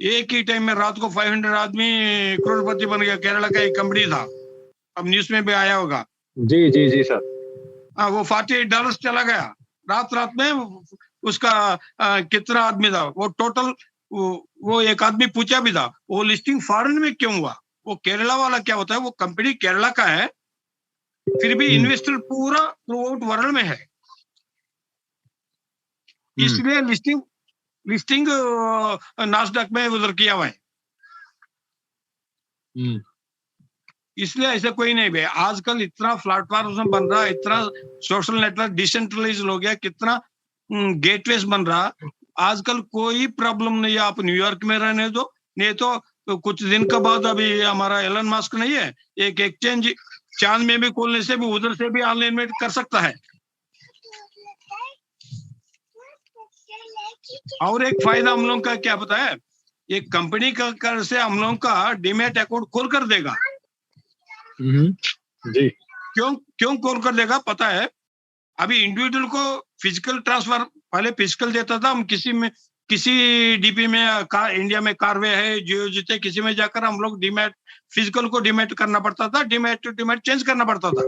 एक ही टाइम में रात को 500 आदमी करोड़पति बन गया। केरला का एक कंपनी था, अब न्यूज में भी आया होगा। जी जी जी सर। हाँ, वो $48 चला गया रात में। उसका कितना आदमी था वो टोटल, वो एक आदमी पूछा भी था वो लिस्टिंग फॉरेन में क्यों हुआ। वो केरला वाला क्या होता है, वो कंपनी केरला का है, फिर भी इन्वेस्टर पूरा थ्रू आउट वर्ल्ड में है। इसलिए लिस्टिंग नास्डैक में उधर किया हुआ है। इसलिए ऐसा कोई नहीं भाई। आजकल इतना प्लेटफॉर्म बन रहा है, इतना सोशल नेटवर्क डिसेंट्रलाइज हो गया, कितना गेटवेज बन रहा। आजकल कोई प्रॉब्लम नहीं है। आप न्यूयॉर्क में रहने दो, नहीं तो कुछ दिन के बाद अभी हमारा एलन मस्क नहीं है, एक एक्सचेंज चांद में भी खोलने से भी उधर से भी ऑनलाइन में कर सकता है। और एक फायदा हम लोग का क्या पता है, एक कंपनी का कर से हम लोग का डीमैट अकाउंट खोल कर देगा। जी। क्यों खोल कर देगा पता है? अभी इंडिविजुअल को फिजिकल ट्रांसफर पहले फिजिकल देता था। हम किसी डीपी में इंडिया में कारवे है, जियो जीते, किसी में जाकर हम लोग डीमैट फिजिकल को डीमैट करना पड़ता था, डीमैट टू डीमैट चेंज करना पड़ता था।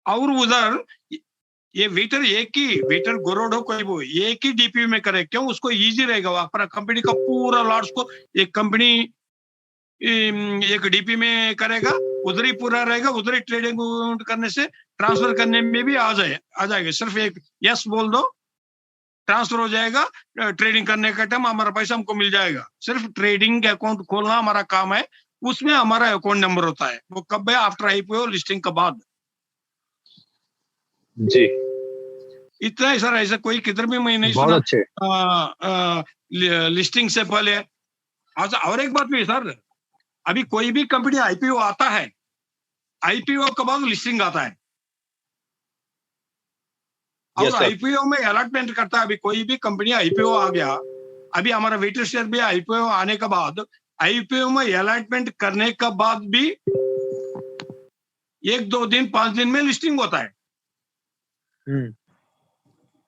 और उधर ये वेटर गोरोड हो कोई वो एक ही डीपी में करे। क्यों? उसको इजी रहेगा। वो अपना कंपनी का पूरा लॉट्स को एक कंपनी एक डीपी में करेगा, उधर ही पूरा रहेगा, उधर ही ट्रेडिंग करने से ट्रांसफर करने में भी आ जाएगा। सिर्फ एक यस बोल दो, ट्रांसफर हो जाएगा। ट्रेडिंग करने का टाइम हमारा पैसा हमको मिल जाएगा। सिर्फ ट्रेडिंग अकाउंट खोलना हमारा काम है, उसमें हमारा अकाउंट नंबर होता है। वो कब है? आफ्टर आईपीओ लिस्टिंग के बाद जी। इतना ही सर, ऐसा कोई किधर भी मैं नहीं बहुत सुना अच्छे। लिस्टिंग से पहले। अच्छा, और एक बात भी है सर, अभी कोई भी कंपनी आईपीओ आता है, आईपीओ के बाद लिस्टिंग आता है और आईपीओ में अलॉटमेंट करता है। अभी कोई भी कंपनी आईपीओ आ गया, अभी हमारा वेटर शेयर भी आईपीओ आने के बाद, आईपीओ में अलॉटमेंट करने के बाद भी 1-2 दिन 5 दिन में लिस्टिंग होता है।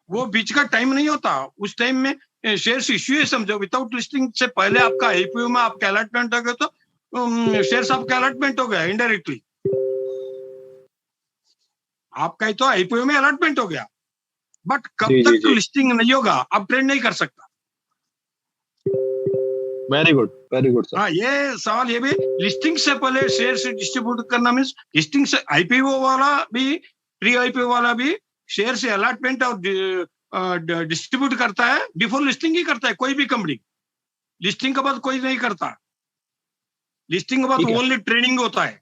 वो बीच का टाइम नहीं होता। उस टाइम में शेयर्स इश्यू है, समझो। विदाउट लिस्टिंग से पहले आपका आईपीओ में आपका अलॉटमेंट हो गया तो शेयर्स आपका अलॉटमेंट हो गया इनडायरेक्टली। आपका ही तो आईपीओ में अलॉटमेंट हो गया, बट कब तक लिस्टिंग नहीं होगा आप ट्रेड नहीं कर सकता। Very good sir. हाँ, ये सवाल ये भी, लिस्टिंग से पहले शेयर से डिस्ट्रीब्यूट करना मीन्स लिस्टिंग से आईपीओ वाला भी, प्री आईपीओ वाला भी शेयर से अलॉटमेंट और डिस्ट्रीब्यूट करता है, बिफोर लिस्टिंग ही करता है कोई भी कंपनी। लिस्टिंग के बाद कोई नहीं करता। लिस्टिंग के बाद ओनली ट्रेडिंग होता है।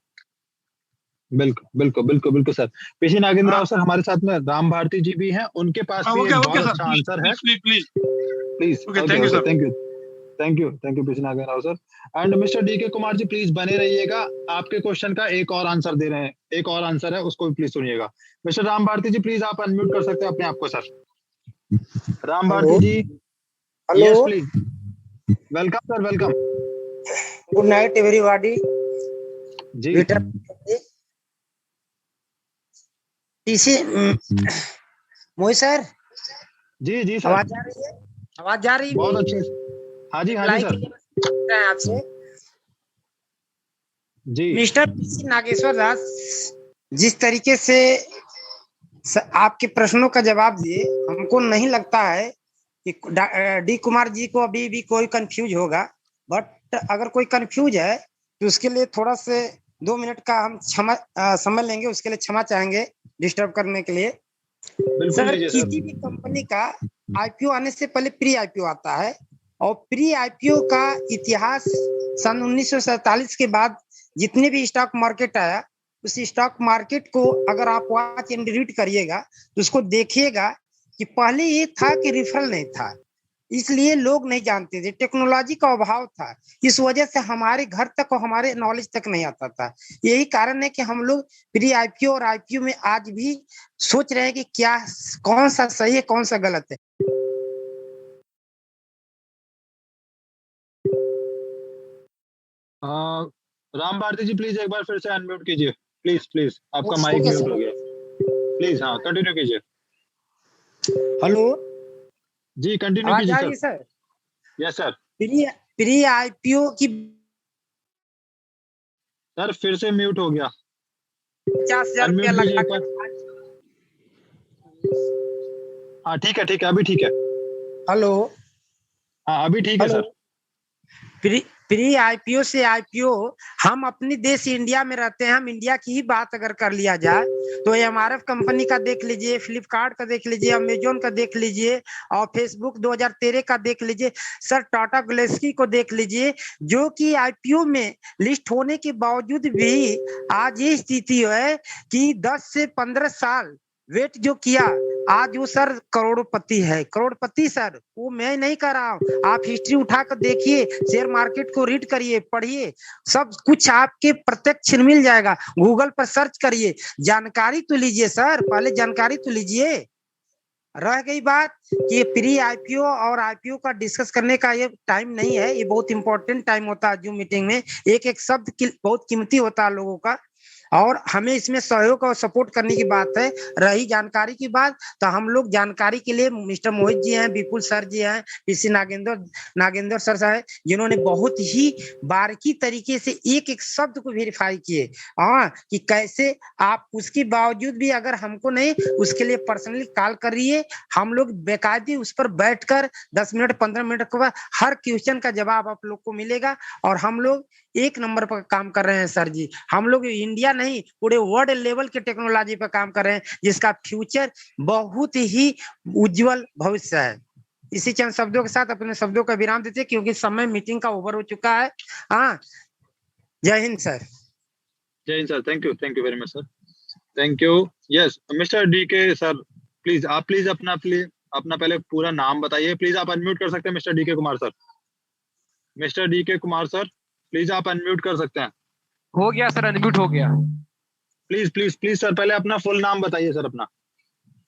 बिल्कुल sir. PC Nagendra Rao sir हमारे साथ में राम भारती जी भी हैं, उनके पास भी एक बहुत अच्छा आंसर है। Please thank you PC Nagendra Rao sir. And mister DK Kumar ji please बने रहिएगा, आपके क्वेश्चन का एक और आंसर दे रहे हैं, एक और आंसर है, उसको भी प्लीज सुनिएगा। मिस्टर राम भारती जी प्लीज आप अनम्यूट कर सकते हैं अपने आप को sir. Ram Bharti ji, yes please. Welcome sir, welcome. Good night everybody ji. PC Mohit sir. जी सर। आवाज जा रही है? बहुत अच्छे। हाँ जी सर। आपसे जी। मिस्टर पीसी नागेश्वर दास, जिस तरीके से आपके प्रश्नों का जवाब दिए, हमको नहीं लगता है कि डी कुमार जी को अभी भी कोई कंफ्यूज होगा। बट अगर कोई कंफ्यूज है तो उसके लिए थोड़ा से 2 मिनट का हम समय लेंगे, उसके लिए क्षमा चाहेंगे डिस्टर्ब करने के लिए। सर, किसी भी कंपनी का आईपीओ आने से पहले प्री आईपीओ आता है, और प्री आईपीओ का इतिहास सन 1947 के बाद जितने भी स्टॉक मार्केट आया, उस स्टॉक मार्केट को अगर आप वॉच एंड रीड करिएगा तो उसको देखिएगा कि पहले ये था कि रेफरल नहीं था, इसलिए लोग नहीं जानते थे, टेक्नोलॉजी का अभाव था, इस वजह से हमारे घर तक और हमारे नॉलेज तक नहीं आता था। यही कारण है कि हम लोग प्री आईपीओ और आईपीओ में आज भी सोच रहे हैं कि क्या कौन सा सही है कौन सा गलत है। राम भारती जी प्लीज एक बार फिर से अनम्यूट कीजिए, प्लीज आपका माइक म्यूट हो गया, प्लीज। हाँ, कंटिन्यू कीजिए। हेलो जी, कंटिन्यू कीजिए sir. Yes sir. Pre IPO की सर फिर से म्यूट हो गया। 50,000 रुपया लगा। हाँ ठीक है, अभी ठीक है। हेलो। हाँ अभी ठीक है सर। प्री आईपीओ से आईपीओ, हम अपने देश इंडिया में रहते हैं, हम इंडिया की ही बात अगर कर लिया जाए तो एमआरएफ कंपनी का देख लीजिए, फ्लिपकार्ट का देख लीजिए, अमेजोन का देख लीजिए, और फेसबुक 2013 का देख लीजिए, सर टाटा ग्लेक्सी को देख लीजिए, जो कि आईपीओ में लिस्ट होने के बावजूद भी आज ये स्थिति है कि 10 से 15 साल वेट जो किया, आज वो सर करोड़पति है। करोड़पति सर, वो मैं नहीं कर रहा हूँ, आप हिस्ट्री उठाकर देखिए, शेयर मार्केट को रीड करिए, पढ़िए, सब कुछ आपके प्रत्यक्ष मिल जाएगा। गूगल पर सर्च करिए, जानकारी तो लीजिए सर, पहले जानकारी तो लीजिए। रह गई बात कि प्री आईपीओ और आईपीओ का डिस्कस करने का ये टाइम नहीं है, ये बहुत इंपॉर्टेंट टाइम होता है जूम मीटिंग में, एक एक शब्द बहुत कीमती होता है लोगों का। और हमें इसमें सहयोग और सपोर्ट करने की बात है। रही जानकारी की बात, तो हम लोग जानकारी के लिए मिस्टर मोहित जी हैं, विपुल सर जी हैं, पीसी नागेंद्र सर है, जिन्होंने बहुत ही बारीकी तरीके से एक एक शब्द को वेरीफाई किए। हाँ, कि कैसे आप, उसके बावजूद भी अगर हमको नहीं, उसके लिए पर्सनली कॉल करिए, हम लोग बेकायदे उस पर बैठकर 10 मिनट 15 मिनट के बाद हर क्वेश्चन का जवाब आप लोग को मिलेगा। और हम लोग एक नंबर पर काम कर रहे हैं सर जी। हम लोग इंडिया नहीं, पूरे वर्ल्ड लेवल के टेक्नोलॉजी पर काम कर रहे हैं, जिसका फ्यूचर बहुत ही उज्जवल भविष्य है। इसी चंद शब्दों के साथ अपने शब्दों का विराम देते हैं, क्योंकि समय मीटिंग का ओवर हो चुका है। हाँ, जय हिंद सर। जय Hind sir, thank you very much sir, thank you. Yes mister DK sir, please आप अपना पहले पूरा नाम बताइए। प्लीज आप अनम्यूट कर सकते हैं mister DK Kumar sir. Mister DK Kumar sir, please आप अनम्यूट कर सकते हैं। हो गया सर, अनम्यूट हो गया। प्लीज प्लीज प्लीज सर, पहले अपना फुल नाम बताइए सर अपना।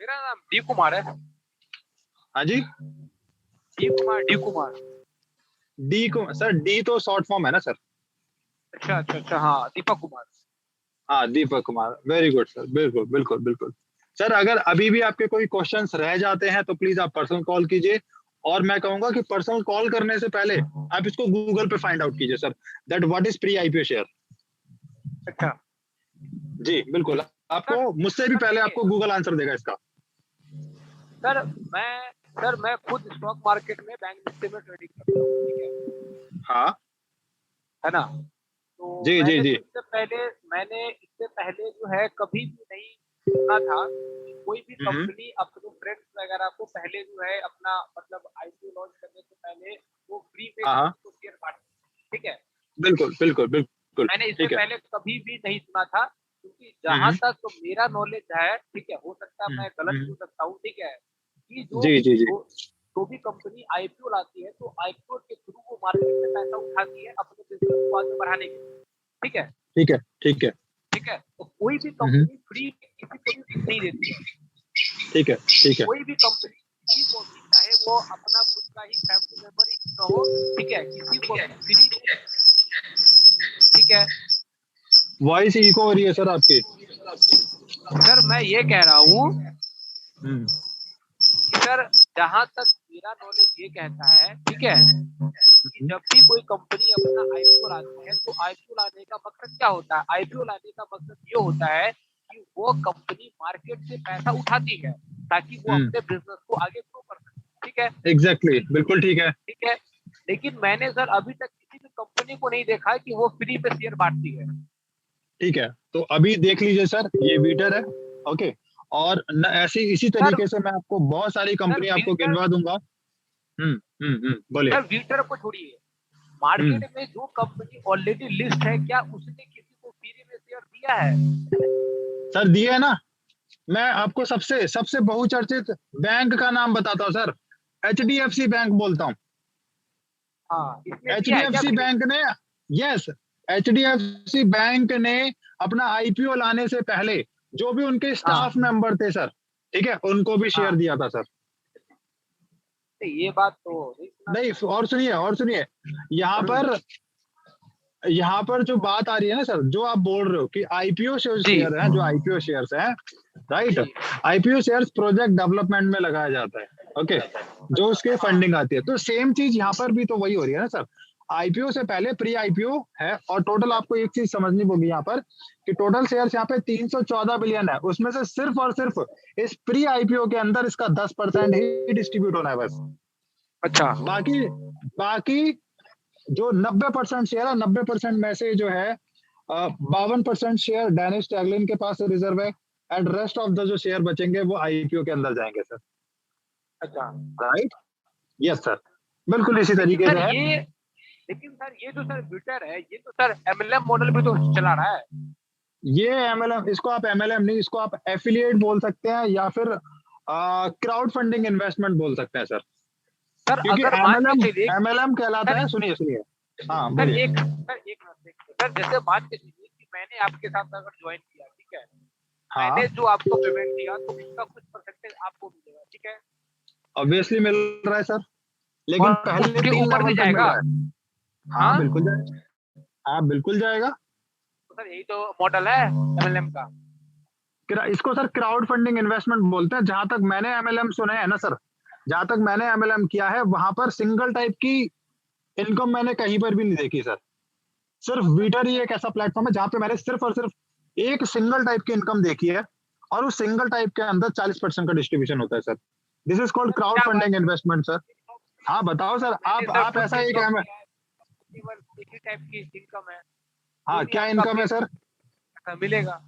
मेरा नाम डी कुमार है। हाँ जी, डी कुमार। सर डी तो शॉर्ट फॉर्म है ना सर? अच्छा, हाँ, दीपक कुमार। हाँ, Deepak Kumar, very good sir, बिल्कुल बिल्कुल बिल्कुल। सर अगर अभी भी आपके कोई क्वेश्चंस रह जाते हैं तो प्लीज आप पर्सनल कॉल कीजिए, और मैं कहूंगा कि पर्सनल कॉल करने से पहले आप इसको गूगल पे फाइंड आउट कीजिए sir, that what is pre IPO share. अच्छा जी बिल्कुल, आपको मुझसे भी पहले आपको गूगल आंसर देगा इसका। सर मैं खुद स्टॉक मार्केट में बैंक निफ्टी में ट्रेडिंग करता हूँ, ठीक है? हाँ, है ना? तो जी जी जी। मैंने इससे पहले जो है कभी भी नहीं सुना था कि कोई भी कंपनी अपने फ्रेंड्स वगैरह को पहले जो है अपना मतलब आईपीओ लॉन्च करने से पहले वो फ्री में तो शेयर बांटते, ठीक है? बिल्कुल बिल्कुल बिल्कुल। मैंने इससे पहले कभी भी नहीं सुना था, क्योंकि जहां तक तो मेरा नॉलेज है, ठीक है, हो सकता है मैं गलत भी हो सकता हूँ, ठीक है, कि जो भी कंपनी आईपीओ लाती है तो आईपीओ के थ्रू वो मार्केट में पैसा उठाती है अपने बिजनेस को आगे बढ़ाने के लिए, ठीक है? ठीक है ठीक है ठीक है, तो कोई भी कंपनी फ्री किसी को भी कुछ नहीं देती है, ठीक है ठीक है। कोई भी कंपनी किसी को भी, चाहे वो अपना खुद का ही फैमिली मेंबर ही क्यों हो, ठीक है, किसी को भी फ्री, ठीक है? वॉइस इको हो रही है सर आपकी। सर मैं ये कह रहा हूँ सर, जहां तक मेरा नॉलेज ये कहता है, ठीक है, कि जब भी कोई कंपनी अपना आईपीओ लाती है तो आईपीओ लाने का मकसद क्या होता है? आईपीओ लाने का मकसद ये होता है कि वो कंपनी मार्केट से पैसा उठाती है ताकि वो अपने बिजनेस को आगे ग्रो कर सके, ठीक है? एग्जैक्टली, बिल्कुल ठीक है, ठीक है। लेकिन मैंने सर अभी तक किसी भी कंपनी को नहीं देखा है कि वो फ्री में शेयर बांटती है। ठीक है, तो अभी देख लीजिए सर, ये वीटर है, ओके, और इसी तरीके से मैं आपको बहुत सारी कंपनी आपको गिनवा दूंगा। बोलिए सर, वीटर को छोड़िए, मार्केट में जो कंपनी ऑलरेडी लिस्ट है, क्या उसने किसी को फ्री में शेयर दिया है? सर दिया है ना। मैं आपको सबसे बहुचर्चित बैंक का नाम बताता हूँ सर, HDFC बैंक बोलता हूँ। हाँ, HDFC बैंक ने, यस, HDFC बैंक ने अपना आईपीओ लाने से पहले जो भी उनके स्टाफ मेंबर थे सर, ठीक है, उनको भी शेयर दिया था सर। ये बात तो नहीं, और सुनिए यहाँ पर जो बात आ रही है ना सर, जो आप बोल रहे हो कि आईपीओ शेयर हैं, जो आईपीओ शेयर्स हैं, right, IPO shares project development में लगाया जाता है, ओके, जो उसके फंडिंग आती है, तो सेम चीज यहाँ पर भी तो वही हो रही है ना सर। आईपीओ से पहले प्री आईपीओ है, और टोटल आपको एक चीज समझनी होगी यहाँ पर कि टोटल शेयर्स यहाँ पे 314 बिलियन है, उसमें से सिर्फ और सिर्फ इस प्री आईपीओ के अंदर इसका 10% ही डिस्ट्रीब्यूट होना है बस। अच्छा, बाकी जो 90% शेयर है, 90% में से जो है 52% शेयर डैनिश टैगलिन के पास रिजर्व है, एंड रेस्ट ऑफ द जो शेयर बचेंगे वो आईपीओ के अंदर जाएंगे सर। अच्छा, राइट, यस सर, बिल्कुल इसी तरीके से है। लेकिन सर ये जो सर वीटर है, ये तो सर एमएलएम मॉडल भी तो चला रहा है। ये एमएलएम, इसको आप एमएलएम नहीं, इसको आप एफिलिएट बोल सकते हैं, या फिर क्राउड फंडिंग इन्वेस्टमेंट बोल सकते हैं सर। क्योंकि एमएलएम कहलाता है, सुनिए हाँ सर, एक सर जैसे बात के चलिए कि मैंने आपके साथ अगर ज्वाइन किया, ठीक है, मैंने जो आपको पेमेंट दिया तो उसका कुछ परसेंटेज आपको मिलेगा, ठीक है? ऑब्वियसली मिल रहा है सर, लेकिन पहले 3 ऊपर भी जाएगा। हाँ बिल्कुल जाएगा, हाँ बिल्कुल जाएगा। सर यही तो मॉडल है MLM का। इसको सर क्राउड फंडिंग इन्वेस्टमेंट बोलते हैं। जहां तक मैंने MLM सुने हैं ना सर, जहां तक मैंने MLM किया है, वहां पर सिंगल टाइप की इनकम मैंने कहीं पर भी नहीं देखी सर। सिर्फ वीटर ही एक ऐसा प्लेटफॉर्म है जहां पे मैंने सिर्फ और सिर्फ एक सिंगल टाइप की इनकम देखी है, और उस सिंगल टाइप के अंदर 40% का डिस्ट्रीब्यूशन होता है sir. This is called crowd funding investment sir. हाँ बताओ सर, आप ऐसा एक इसी टाइप की इनकम है। हाँ क्या इनकम है सर? मिलेगा।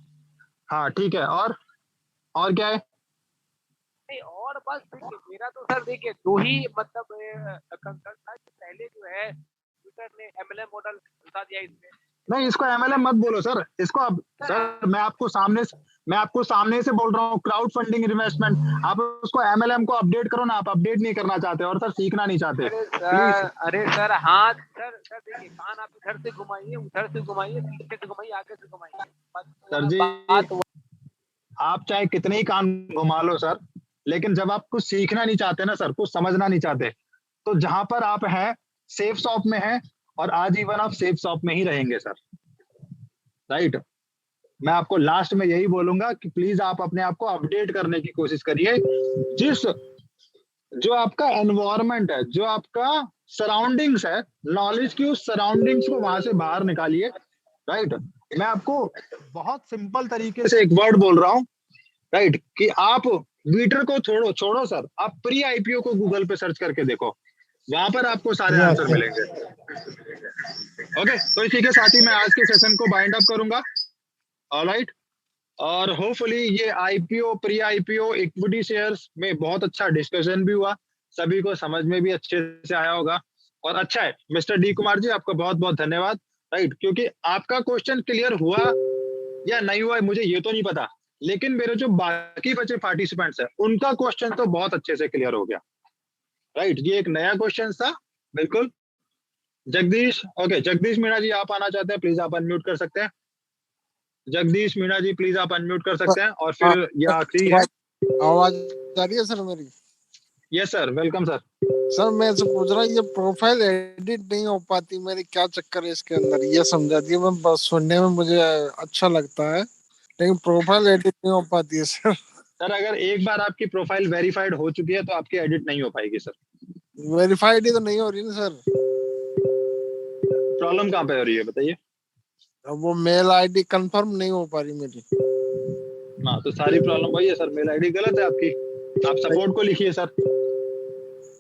हाँ ठीक है, और क्या है? नहीं और बस देखिए, मेरा तो सर देखिए दो ही मतलब कंसर्न था कि पहले जो है ट्विटर ने MLM मॉडल बता दिया इसमें। नहीं इसको MLM मत बोलो सर, इसको अब सर मैं आपको सामने से बोल रहा हूँ क्राउड फंडिंग इन्वेस्टमेंट। आप उसको MLM को अपडेट करो ना, आप अपडेट नहीं करना चाहते और सर सीखना नहीं चाहते। अरे सर हाँ सर देखिए, कान आप इधर से घुमाइए, उधर से घुमाइए, पीछे से घुमाइए, आगे से घुमाइए। सर जी आप चाहे कितने ही कान घुमा लो सर, लेकिन जब आप कुछ सीखना नहीं चाहते ना सर, कुछ समझना नहीं चाहते, तो जहां पर आप हैं सेफ शॉप में हैं, और आजीवन आप सेफ शॉप में ही रहेंगे सर। राइट, मैं आपको लास्ट में यही बोलूंगा कि प्लीज आप अपने आप को अपडेट करने की कोशिश करिए। जो आपका एनवायरनमेंट है, जो आपका सराउंडिंग्स है, नॉलेज की उस सराउंडिंग्स को वहां से बाहर निकालिए। राइट, मैं आपको बहुत सिंपल तरीके से एक वर्ड बोल रहा हूं, राइट, कि आप वीटर को छोड़ो सर, आप प्री IPO को गूगल पे सर्च करके देखो, वहां पर आपको सारे आंसर मिलेंगे। ओके, तो इसी के साथ ही मैं आज के सेशन को बाइंड अप करूंगा। ऑलराइट, और होपफुली ये IPO pre IPO equity shares में बहुत अच्छा डिस्कशन भी हुआ, सभी को समझ में भी अच्छे से आया होगा। और अच्छा है मिस्टर डी कुमार जी, आपका बहुत बहुत धन्यवाद। राइट, क्योंकि आपका क्वेश्चन क्लियर हुआ या नहीं हुआ मुझे ये तो नहीं पता, लेकिन मेरे जो बाकी बचे पार्टिसिपेंट्स हैं उनका क्वेश्चन तो बहुत अच्छे से क्लियर हो गया। राइट, ये एक नया क्वेश्चन था बिल्कुल। जगदीश, ओके जगदीश मीणा जी आप आना चाहते हैं, प्लीज आप अनम्यूट कर सकते हैं। जगदीश मीणा जी प्लीज आप अनम्यूट कर सकते हैं। और फिर ये आखिरी है। आवाज आ रही है सर मेरी? Yes sir, welcome sir. Sir मैं से पूछ रहा, ये प्रोफाइल एडिट नहीं हो पाती मेरी, क्या चक्कर है इसके अंदर, ये समझा दिए। मैं बस सुनने में मुझे अच्छा लगता है, लेकिन प्रोफाइल एडिट नहीं हो पाती है सर। सर अगर एक बार आपकी प्रोफाइल वेरीफाइड हो चुकी है तो आपकी एडिट नहीं हो पाएगी सर। वेरीफाइड ही तो नहीं हो रही ना सर। प्रॉब्लम कहाँ पे हो रही है बताइए? वो मेल आईडी कंफर्म नहीं हो पा रही मेरी। हाँ तो सारी प्रॉब्लम वही है सर, मेल आईडी गलत है आपकी। आप सपोर्ट को लिखिए सर।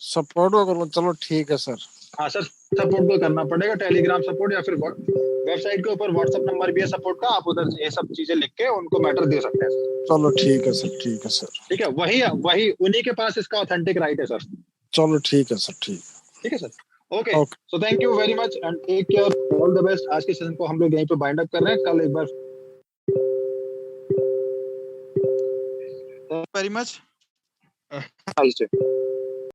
सपोर्ट को करो, चलो ठीक है सर। हाँ सर, सपोर्ट को करना पड़ेगा, टेलीग्राम सपोर्ट या फिर वेबसाइट के ऊपर व्हाट्सएप नंबर भी है सपोर्ट का, आप उधर से ये सब चीजें लिख के उनको मैटर दे सकते हैं। चलो ठीक है सर, ठीक है सर। ठीक है, वही उन्हीं के पास इसका ऑथेंटिक राइट है सर। चलो ठीक है सर, ठीक है sir. Okay, so thank you very much and take care, all the best. आज के सेशन को हम लोग यहीं पे बाइंड अप कर रहे हैं। कल एक बार वेरी मच।